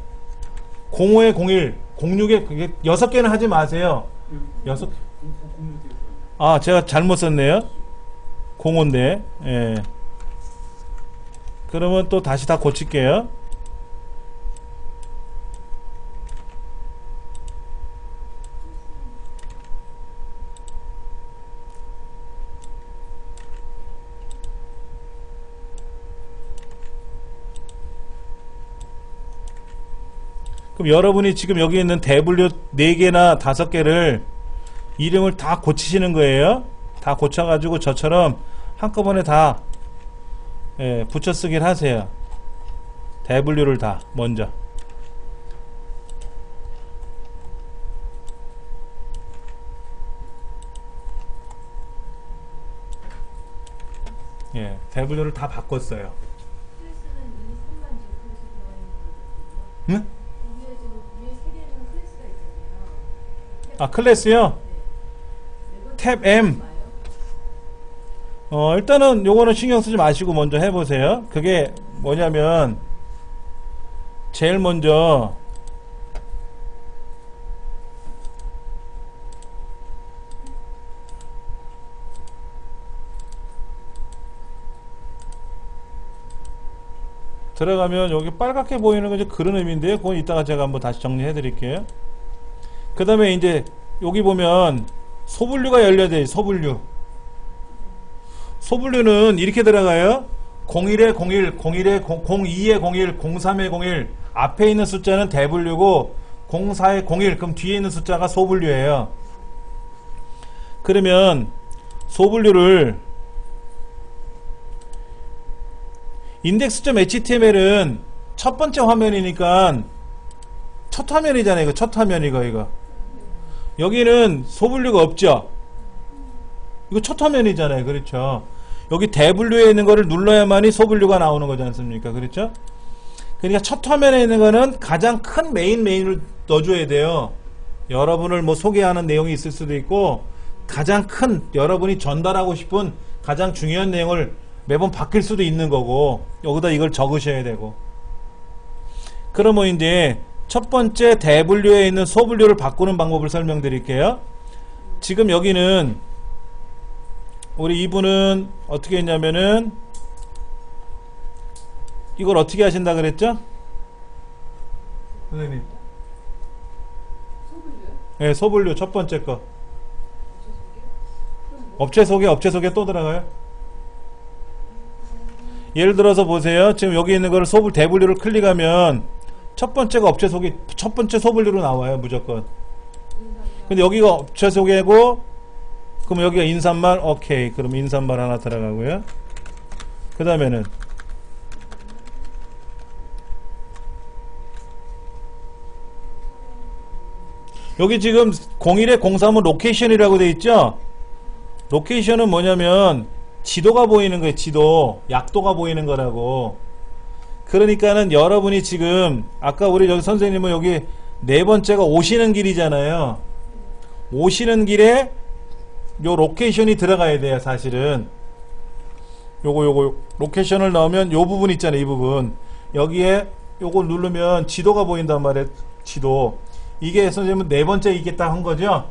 05에 01 06에 그게 6개는 하지 마세요. 6 아, 제가 잘못 썼네요. 05인데. 예. 그러면 또 다시 다 고칠게요. 그럼 여러분이 지금 여기 있는 대분류 4개나 5개를 이름을 다 고치시는 거예요. 다 고쳐가지고 저처럼 한꺼번에 다 붙여 쓰기를 하세요. 대분류를 다 먼저. 예, 대분류를 다 바꿨어요. 응? 아, 클래스요? 탭 M. 일단은 요거는 신경 쓰지 마시고 먼저 해보세요. 그게 뭐냐면, 제일 먼저, 들어가면 여기 빨갛게 보이는 건 이제 그런 의미인데요. 그건 이따가 제가 한번 다시 정리해 드릴게요. 그 다음에 이제 여기 보면 소분류가 열려져 있어요. 소분류는 이렇게 들어가요. 01에 01, 01에 02에 01, 03에 01 앞에 있는 숫자는 대분류고 04에 01 그럼 뒤에 있는 숫자가 소분류예요. 그러면 소분류를 index.html은 첫 번째 화면이니까 첫 화면이잖아요. 이거 첫 화면이고 이거. 여기는 소분류가 없죠. 이거 첫 화면이잖아요. 그렇죠. 여기 대분류에 있는 거를 눌러야만이 소분류가 나오는 거지 않습니까? 그렇죠? 그러니까 첫 화면에 있는 거는 가장 큰 메인을 넣어줘야 돼요. 여러분을 뭐 소개하는 내용이 있을 수도 있고 가장 큰 여러분이 전달하고 싶은 가장 중요한 내용을 매번 바뀔 수도 있는 거고 여기다 이걸 적으셔야 되고. 그러면 이제 첫 번째 대분류에 있는 소분류를 바꾸는 방법을 설명드릴게요. 지금 여기는 우리 이분은 어떻게 했냐면은 이걸 어떻게 하신다 그랬죠? 선생님. 소분류요? 네, 소분류 첫 번째 거. 업체 소개 또 들어가요? 예를 들어서 보세요. 지금 여기 있는 거를 대분류를 클릭하면 첫 번째가 업체 소개, 첫 번째 소분류로 나와요. 무조건. 근데 여기가 업체 소개고 그럼 여기가 인사말. 오케이. 그럼 인사말 하나 들어가고요. 그 다음에는 여기 지금 01에 03은 로케이션이라고 돼 있죠. 로케이션은 뭐냐면 지도가 보이는 거예요. 지도. 약도가 보이는 거라고. 그러니까는 여러분이 지금 아까 우리 여기 선생님은 여기 네 번째가 오시는 길이잖아요. 오시는 길에 요 로케이션이 들어가야 돼요. 사실은 요거 로케이션을 넣으면 요 부분 있잖아요. 이 부분 여기에 요거 누르면 지도가 보인단 말이에요. 지도. 이게 선생님은 네 번째 있겠다 한 거죠.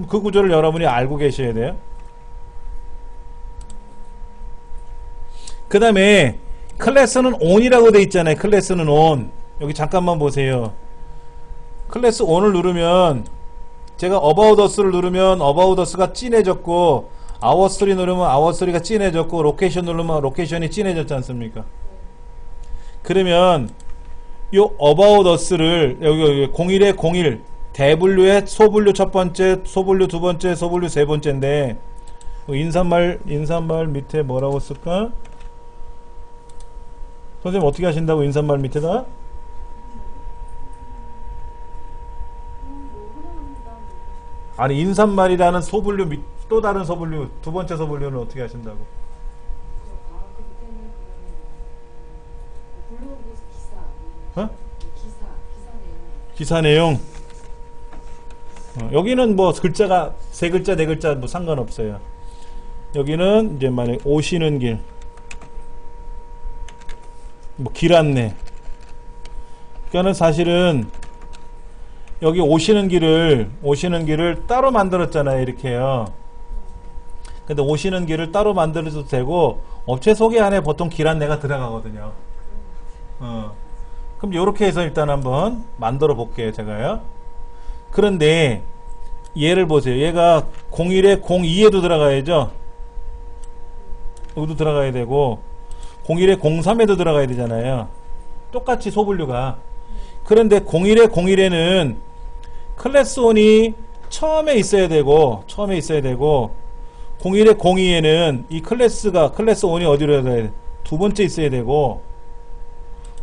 그 구조를 여러분이 알고 계셔야 돼요. 그 다음에 클래스는 on이라고 돼 있잖아요. 클래스는 on. 여기 잠깐만 보세요. 클래스 on을 누르면 제가 about us를 누르면 about us가 진해졌고 our story 누르면 our story가 진해졌고 로케이션 누르면 로케이션이 진해졌지 않습니까? 그러면 요 about us를 여기 01에 01 대분류의 소분류 첫 번째, 소분류 두 번째, 소분류 세 번째인데 인사말 밑에 뭐라고 쓸까? 선생님 어떻게 하신다고 인사말 밑에다? 아니 인사말이라는 소분류 또 다른 소분류 두 번째 소분류는 어떻게 하신다고? 그 밑에는 블로그 기사, 어? 기사 내용. 기사 내용. 여기는 뭐 글자가 세 글자 네 글자 뭐 상관없어요. 여기는 이제 만약 오시는 길, 뭐 길 안내. 그러니까는 사실은 여기 오시는 길을 따로 만들었잖아요, 이렇게요. 근데 오시는 길을 따로 만들어도 되고 업체 소개 안에 보통 길 안내가 들어가거든요. 그럼 이렇게 해서 일단 한번 만들어 볼게요, 제가요. 그런데 얘를 보세요. 얘가 01에 02에도 들어가야죠. 여기도 들어가야 되고 01에 03에도 들어가야 되잖아요. 똑같이 소분류가. 그런데 01에 01에는 클래스 1이 처음에 있어야 되고 01에 02에는 이 클래스 1이 어디로 들어가야 돼? 두 번째 있어야 되고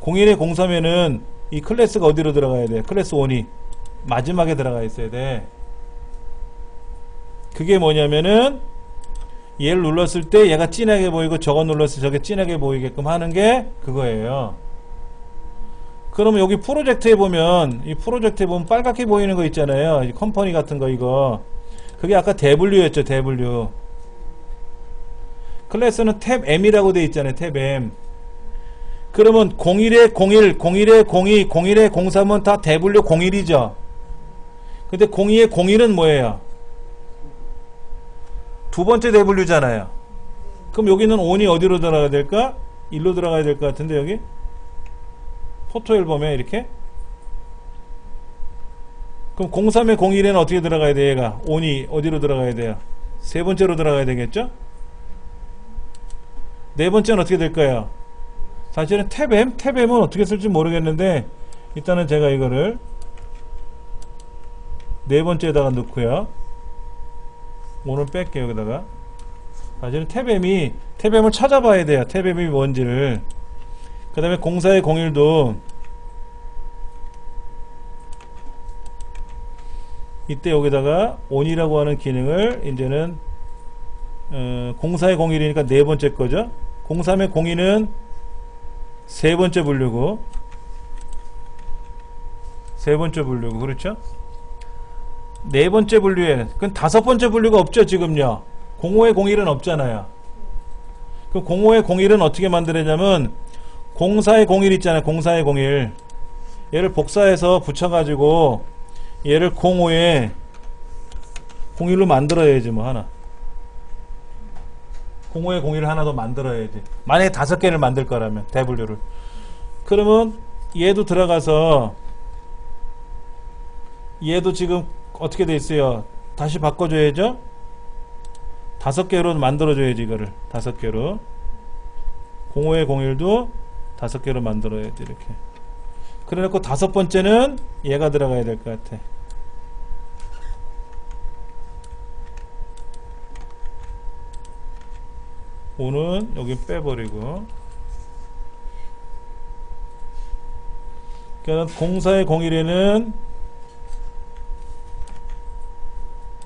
01에 03에는 이 클래스가 어디로 들어가야 돼? 클래스 1이 마지막에 들어가 있어야 돼. 그게 뭐냐면은 얘를 눌렀을 때 얘가 진하게 보이고 저거 눌렀을 때 저게 진하게 보이게끔 하는 게 그거예요. 그러면 여기 프로젝트에 보면 빨갛게 보이는 거 있잖아요. 이 컴퍼니 같은 거 이거. 그게 아까 대분류였죠. 대분류. 클래스는 탭 M이라고 돼 있잖아요. 탭 M. 그러면 01에 01, 01에 02, 01에 03은 다 대분류 01이죠. 근데 02에 01은 뭐예요? 두 번째 대분류잖아요. 그럼 여기는 on이 어디로 들어가야 될까? 1로 들어가야 될 것 같은데 여기? 포토 앨범에 이렇게? 그럼 03에 01에는 어떻게 들어가야 돼? 얘가 on이 어디로 들어가야 돼요? 세 번째로 들어가야 되겠죠? 네 번째는 어떻게 될까요? 사실은 탭 M? 탭 M은 어떻게 쓸지 모르겠는데 일단은 제가 이거를 네 번째에다가 넣고요. 오늘 뺄게요. 여기다가 사실은 탭 M을 찾아봐야 돼요. 탭 M이 뭔지를. 그 다음에 04의 01도 이때 여기다가 on이라고 하는 기능을 이제는 04의 01이니까 네 번째 거죠. 03의 02는 세 번째 분류고 그렇죠? 네 번째 분류에 그건 다섯 번째 분류가 없죠. 지금요 05의 01은 없잖아요. 그럼 05의 01은 어떻게 만들었냐면 04의 01 있잖아요. 04의 01 얘를 복사해서 붙여가지고 얘를 05에 01로 만들어야지 뭐 하나 05에 01을 하나 더 만들어야지. 만약에 5개를 만들 거라면 대분류를. 그러면 얘도 들어가서 얘도 지금 어떻게 돼 있어요? 다시 바꿔줘야죠. 5개로 만들어줘야지 이거를. 5개로 05에 01도 5개로 만들어야지 이렇게. 그래놓고 다섯 번째는 얘가 들어가야 될 것 같아. 오는 여기 빼버리고 그러니까 04의 01에는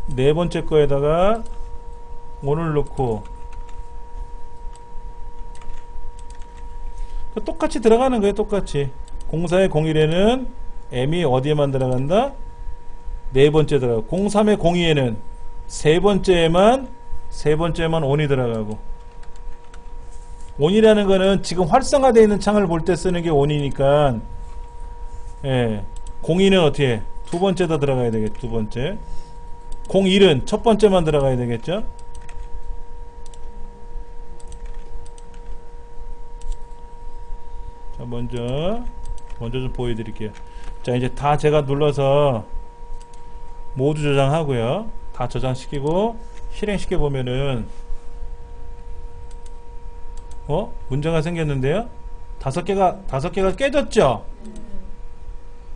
네 번째 거에다가 오늘 넣고 똑같이 들어가는 거예요. 똑같이 04의 01에는 M이 어디에만 들어간다? 네 번째 들어가고 03의 02에는 세 번째에만 on이 들어가고 on이라는 거는 지금 활성화되어 있는 창을 볼 때 쓰는 게 on이니까 예, 02는 어떻게 해? 두 번째다 들어가야 되겠죠. 두 번째 01은 첫 번째만 들어가야 되겠죠. 자 먼저 좀 보여드릴게요. 자 이제 다 제가 눌러서 모두 저장하고요. 다 저장시키고 실행시켜 보면은 문제가 생겼는데요. 5개가 깨졌죠.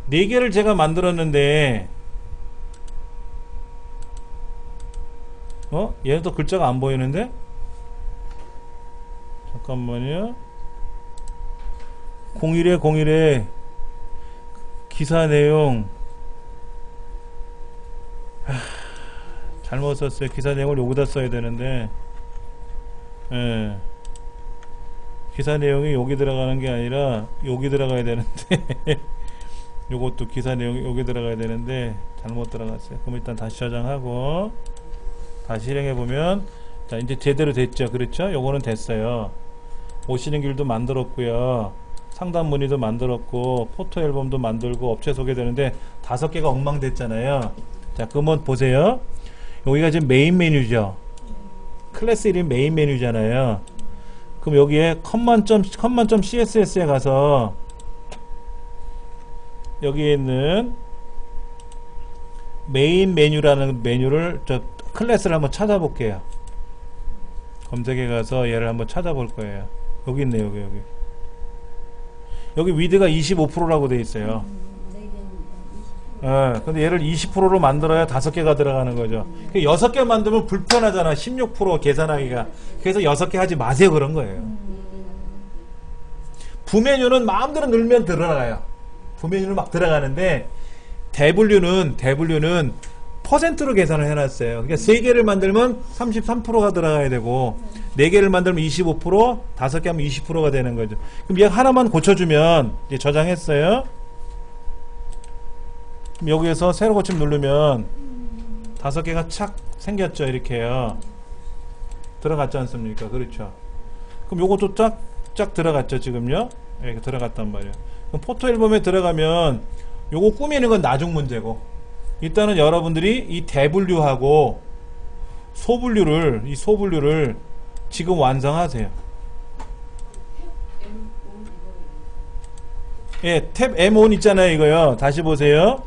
4개를 제가 만들었는데 얘도 글자가 안 보이는데? 잠깐만요. 01에 기사 내용 잘못 썼어요. 기사 내용을 여기다 써야 되는데, 예. 기사 내용이 여기 들어가는 게 아니라 여기 들어가야 되는데 요것도 기사 내용이 여기 들어가야 되는데 잘못 들어갔어요. 그럼 일단 다시 저장하고 다시 실행해보면, 자, 이제 제대로 됐죠. 그렇죠? 요거는 됐어요. 오시는 길도 만들었고요, 상담 문의도 만들었고, 포토 앨범도 만들고, 업체 소개되는데 5개가 엉망됐잖아요. 자, 그러면 보세요. 여기가 지금 메인 메뉴죠. 클래스 이름 메인 메뉴잖아요. 그럼 여기에 컴만.점 CSS에 가서 여기에 있는 메인 메뉴라는 메뉴를, 클래스를 한번 찾아볼게요. 검색해 가서 얘를 한번 찾아볼 거예요. 여기 있네요. 여기 위드가 25%라고 돼 있어요. 근데 얘를 20%로 만들어야 5개가 들어가는 거죠. 6개 만들면 불편하잖아. 16% 계산하기가. 그래서 6개 하지 마세요. 그런 거예요. 부메뉴는 마음대로 늘면 들어가요. 부메뉴는 막 들어가는데, 대분류는 퍼센트로 계산을 해놨어요. 그러니까 3개를 만들면 33%가 들어가야 되고, 4개를 만들면 25%, 5개 하면 20%가 되는 거죠. 그럼 얘 하나만 고쳐주면, 이제 저장했어요. 그럼 여기에서 새로 고침 누르면 5개가 착 생겼죠. 이렇게요. 들어갔지 않습니까? 그렇죠. 그럼 요것도 쫙 들어갔죠. 지금요. 이렇게 들어갔단 말이에요. 그럼 포토 앨범에 들어가면 요거 꾸미는 건 나중 문제고, 일단은 여러분들이 이 대분류하고 소분류를 지금 완성하세요. 예, 탭 M1 있잖아요. 이거요. 다시 보세요.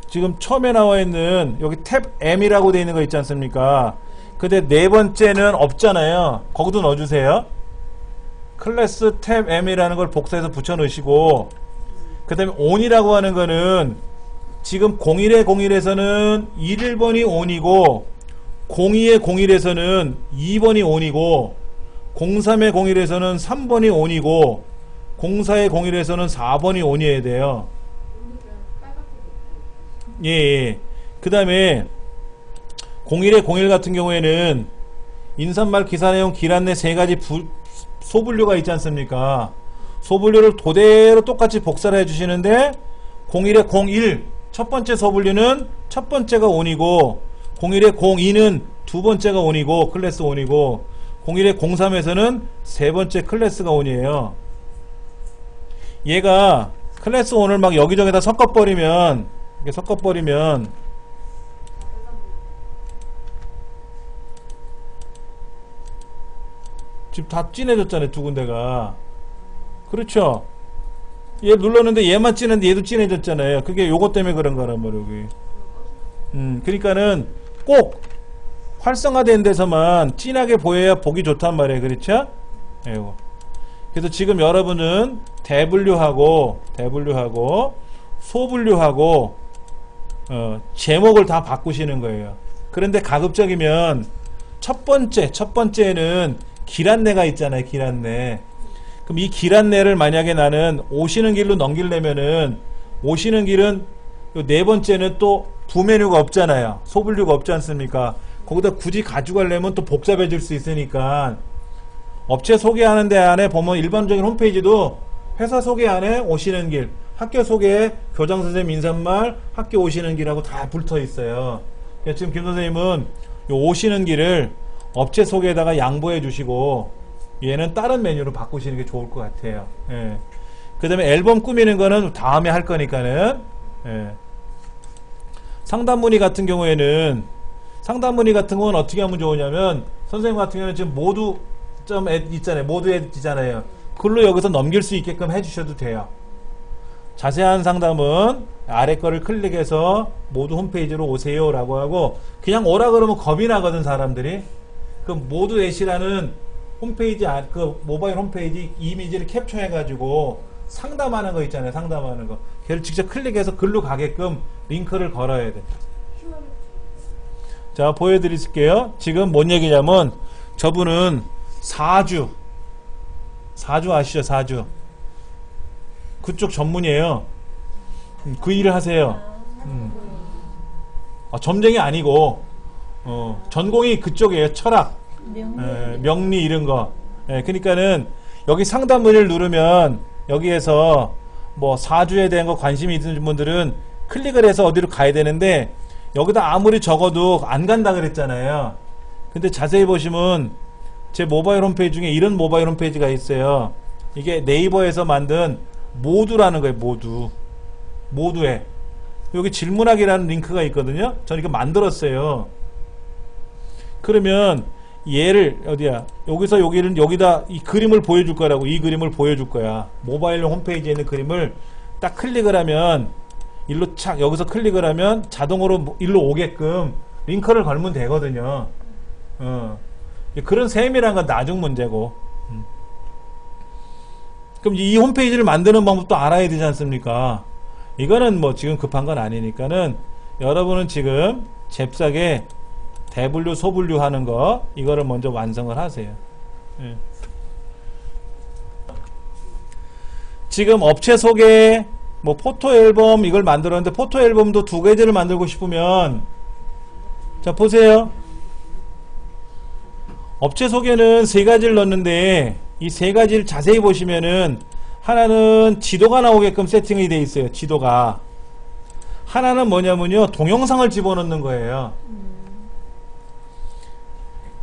지금 처음에 나와 있는 여기 탭 M이라고 되어 있는 거 있지 않습니까? 근데 4번째는 없잖아요. 거기도 넣어주세요. 클래스 탭 M이라는 걸 복사해서 붙여 넣으시고, 그 다음에 on이라고 하는 거는 지금 01에서는 1번이 on이고, 02에 2번이 on이고, 03에 01에서는 3번이 on이고, 04에 01에서는 4번이 on이어야 돼요. 예. 그 다음에 01에 01 같은 경우에는 인사말, 기사내용, 길안내 3가지 소분류가 있지 않습니까? 소분류를 그대로 똑같이 복사를 해주시는데, 01에 01 첫 번째 소분류는 첫 번째가 on이고, 01에 02는 두 번째가 on이고, 클래스 on이고, 01에 03에서는 세 번째 클래스가 on이에요. 얘가 클래스 on을 막 여기저기다 섞어버리면 지금 다 진해졌잖아요. 두 군데가. 그렇죠? 얘 눌렀는데 얘만 진한데 얘도 진해졌잖아요. 그게 요것 때문에 그런 거란 말이에요. 여기. 그러니까는 꼭 활성화된 데서만 진하게 보여야 보기 좋단 말이에요. 그렇죠? 이거. 그래서 지금 여러분은 대분류하고 소분류하고 제목을 다 바꾸시는 거예요. 그런데 가급적이면 첫 번째는 길안내가 있잖아요. 길안내. 그럼 이 길안내를 만약에 나는 오시는 길로 넘기려면은, 오시는 길은 네 번째는 또 부메뉴가 없잖아요. 소분류가 없지 않습니까? 거기다 굳이 가져가려면 또 복잡해 질 수 있으니까, 업체 소개하는 데 안에 보면 일반적인 홈페이지도 회사 소개 안에 오시는 길, 학교 소개, 교장 선생님 인사말, 학교 오시는 길하고 다 붙어 있어요. 그러니까 지금 김 선생님은 요 오시는 길을 업체 소개에다가 양보해 주시고, 얘는 다른 메뉴로 바꾸시는 게 좋을 것 같아요. 예. 그 다음에 앨범 꾸미는 거는 다음에 할 거니까는, 예. 상담 문의 같은 경우에는 어떻게 하면 좋으냐면, 선생님 같은 경우는 지금 모두 점 있잖아요. 모두 있잖아요. 글로 여기서 넘길 수 있게끔 해주셔도 돼요. 자세한 상담은 아래 거를 클릭해서 모두 홈페이지로 오세요 라고 하고, 그냥 오라 그러면 겁이 나거든 사람들이. 그 모두 애시라는 홈페이지, 그 모바일 홈페이지 이미지를 캡처해 가지고 상담하는 거 있잖아요. 상담하는 거, 걔를 직접 클릭해서 글로 가게끔 링크를 걸어야 돼. 자, 보여드릴게요. 지금 뭔 얘기냐면 저분은 사주 아시죠? 사주 그쪽 전문이에요. 그 일을 하세요. 점쟁이 아니고 전공이 그쪽이에요. 철학, 명리 이런 거. 그러니까는 여기 상담 문의를 누르면 여기에서 뭐 사주에 대한 거 관심이 있는 분들은 클릭을 해서 어디로 가야 되는데 여기다 아무리 적어도 안 간다 그랬잖아요. 근데 자세히 보시면 제 모바일 홈페이지 중에 이런 모바일 홈페이지가 있어요. 이게 네이버에서 만든 모두라는 거예요. 모두에 여기 질문하기라는 링크가 있거든요. 저는 이거 만들었어요. 그러면 얘를 어디야? 여기서 여기다 이 그림을 보여줄 거라고. 이 그림을 보여줄 거야. 모바일 홈페이지에 있는 그림을 딱 클릭을 하면 일로 착 여기서 클릭을 하면 자동으로 일로 오게끔 링크를 걸면 되거든요. 그런 세밀한 건 나중 문제고. 그럼 이 홈페이지를 만드는 방법도 알아야 되지 않습니까? 이거는 뭐 지금 급한 건 아니니까는 여러분은 지금 잽싸게 대분류 소분류 하는 거 이거를 먼저 완성을 하세요. 지금 업체 소개 뭐 포토 앨범 이걸 만들었는데 포토 앨범도 2개를 만들고 싶으면 자 보세요. 업체 소개는 3가지를 넣었는데 이 3가지를 자세히 보시면은 하나는 지도가 나오게끔 세팅이 되어 있어요. 지도가. 하나는 뭐냐면요. 동영상을 집어넣는 거예요.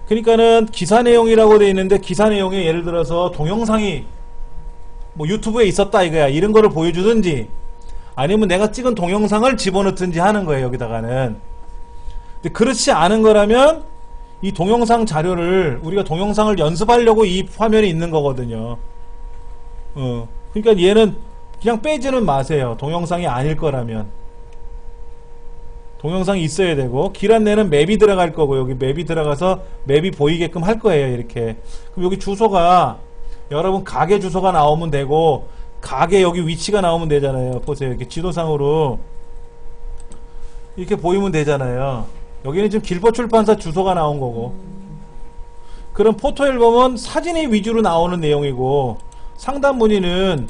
그러니까는 기사 내용이라고 되어 있는데 기사 내용에 예를 들어서 동영상이 뭐 유튜브에 있었다 이거야. 이런 거를 보여주든지 아니면 내가 찍은 동영상을 집어넣든지 하는 거예요. 여기다가는. 근데 그렇지 않은 거라면 이 동영상 자료를 우리가 동영상을 연습하려고 이 화면에 있는 거거든요. 그러니까 얘는 그냥 빼지는 마세요. 동영상이 아닐 거라면. 동영상이 있어야 되고 길 안내는 맵이 들어갈 거고 여기 맵이 들어가서 맵이 보이게끔 할 거예요. 이렇게. 그럼 여기 주소가 여러분 가게 주소가 나오면 되고 가게 여기 위치가 나오면 되잖아요. 보세요. 이렇게 지도상으로 이렇게 보이면 되잖아요. 여기는 지금 길보출판사 주소가 나온 거고 그럼 포토 앨범은 사진이 위주로 나오는 내용이고 상담 문의는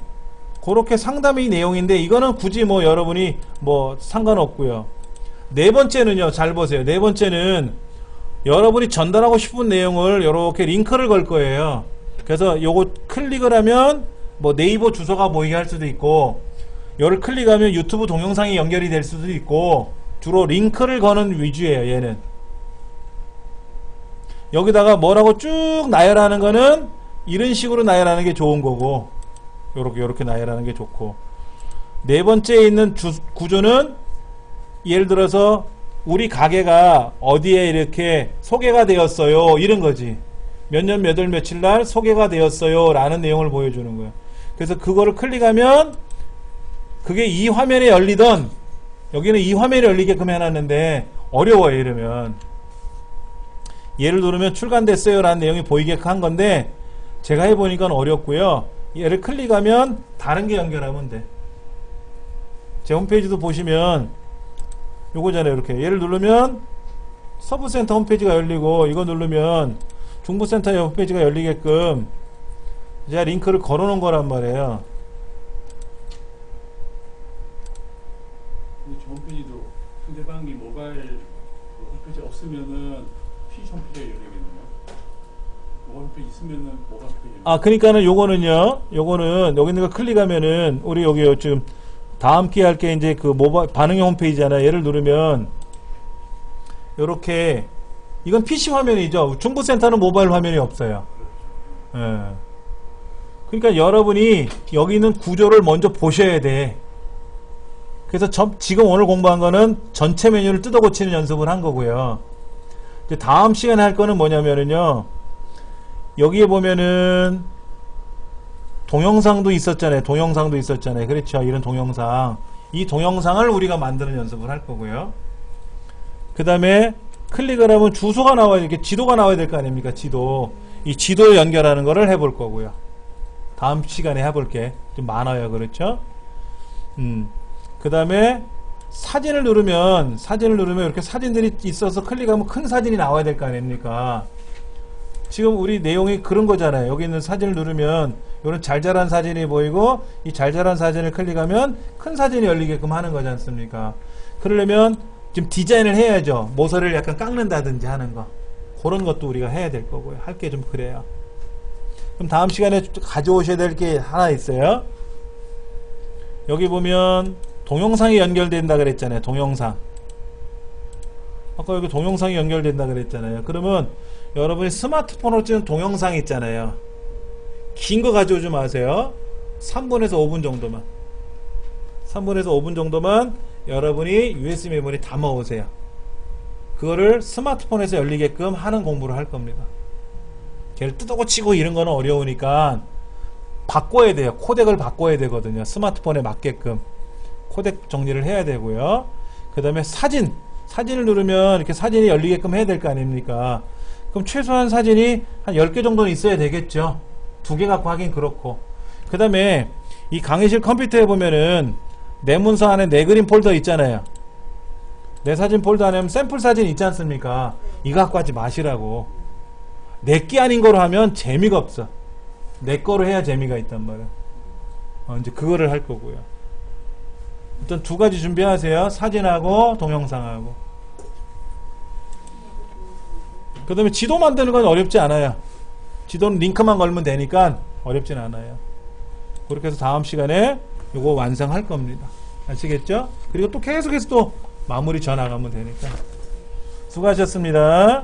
그렇게 상담이 내용인데 이거는 굳이 뭐 여러분이 뭐 상관없고요. 네 번째는요. 잘 보세요. 네 번째는 여러분이 전달하고 싶은 내용을 이렇게 링크를 걸 거예요. 그래서 요거 클릭을 하면 뭐 네이버 주소가 보이게 할 수도 있고 요를 클릭하면 유튜브 동영상이 연결이 될 수도 있고 주로 링크를 거는 위주예요. 얘는 여기다가 뭐라고 쭉 나열하는 거는 이런 식으로 나열하는 게 좋은 거고 요렇게 나열하는 게 좋고 네 번째에 있는 구조는 예를 들어서 우리 가게가 어디에 이렇게 소개가 되었어요 이런 거지. 몇 년 몇 월 며칠 날 소개가 되었어요 라는 내용을 보여주는 거야. 그래서 그거를 클릭하면 그게 이 화면에 열리던 여기는 이 화면에 열리게끔 해놨는데 어려워요. 이러면 얘를 누르면 출간됐어요 라는 내용이 보이게끔 한 건데 제가 해보니까 어렵고요. 얘를 클릭하면 다른 게 연결하면 돼. 제 홈페이지도 보시면 요거잖아요. 이렇게 얘를 누르면 서브센터 홈페이지가 열리고 이거 누르면 중부센터의 홈페이지가 열리게끔 제가 링크를 걸어놓은 거란 말이에요. 근데 저 홈페이지도 상대방이 모바일 홈페이지 없으면은 PC 홈페이지가 열리겠네요. 모바일 홈페이지 있으면은 모바일 홈페이지. 그러니까는 요거는 여기 있는 거 클릭하면은 우리 여기 지금 다음 기회 할 게 이제 그 모바일 반응형 홈페이지잖아요. 얘를 누르면 요렇게 이건 PC 화면이죠. 중부센터는 모바일 화면이 없어요. 예. 그러니까 여러분이 여기 있는 구조를 먼저 보셔야 돼. 그래서 지금 오늘 공부한 거는 전체 메뉴를 뜯어 고치는 연습을 한 거고요. 이제 다음 시간에 할 거는 뭐냐면은요. 여기에 보면은 동영상도 있었잖아요. 그렇죠. 이런 동영상. 이 동영상을 우리가 만드는 연습을 할 거고요. 그 다음에 클릭을 하면 주소가 나와야 이렇게 지도가 나와야 될 거 아닙니까? 지도. 이 지도를 연결하는 거를 해볼 거고요. 다음 시간에 해볼게. 좀 많아요. 그렇죠? 그 다음에 사진을 누르면 이렇게 사진들이 있어서 클릭하면 큰 사진이 나와야 될 거 아닙니까? 지금 우리 내용이 그런 거잖아요. 여기 있는 사진을 누르면 이런 잘 자란 사진이 보이고 이 잘 자란 사진을 클릭하면 큰 사진이 열리게끔 하는 거지 않습니까? 그러려면 지금 디자인을 해야죠. 모서리를 약간 깎는다든지 하는 거. 그런 것도 우리가 해야 될 거고요. 할 게 좀 그래요. 그럼 다음 시간에 가져오셔야 될 게 하나 있어요. 여기 보면 동영상이 연결된다 그랬잖아요. 동영상. 아까 여기 동영상이 연결된다 그랬잖아요. 그러면 여러분이 스마트폰으로 찍은 동영상 있잖아요. 긴 거 가져오지 마세요. 3분에서 5분 정도만. 3분에서 5분 정도만 여러분이 USB 메모리 담아 오세요. 그거를 스마트폰에서 열리게끔 하는 공부를 할 겁니다. 걔를 뜯고 치고 이런 거는 어려우니까 바꿔야 돼요. 코덱을 바꿔야 되거든요. 스마트폰에 맞게끔 코덱 정리를 해야 되고요. 그 다음에 사진을 누르면 이렇게 사진이 열리게끔 해야 될 거 아닙니까? 그럼 최소한 사진이 한 10개 정도는 있어야 되겠죠. 2개 갖고 하긴 그렇고. 그 다음에 이 강의실 컴퓨터에 보면은 내 문서 안에 내 그림 폴더 있잖아요. 내 사진 폴더 안에 샘플 사진 있지 않습니까? 이거 갖고 하지 마시라고. 내게 아닌 거로 하면 재미가 없어. 내 거로 해야 재미가 있단 말이야. 이제 그거를 할 거고요. 일단 2가지 준비하세요. 사진하고 동영상하고. 그 다음에 지도 만드는 건 어렵지 않아요. 지도는 링크만 걸면 되니까 어렵진 않아요. 그렇게 해서 다음 시간에 이거 완성할 겁니다. 아시겠죠? 그리고 또 계속해서 또 마무리 져 나가면 되니까. 수고하셨습니다.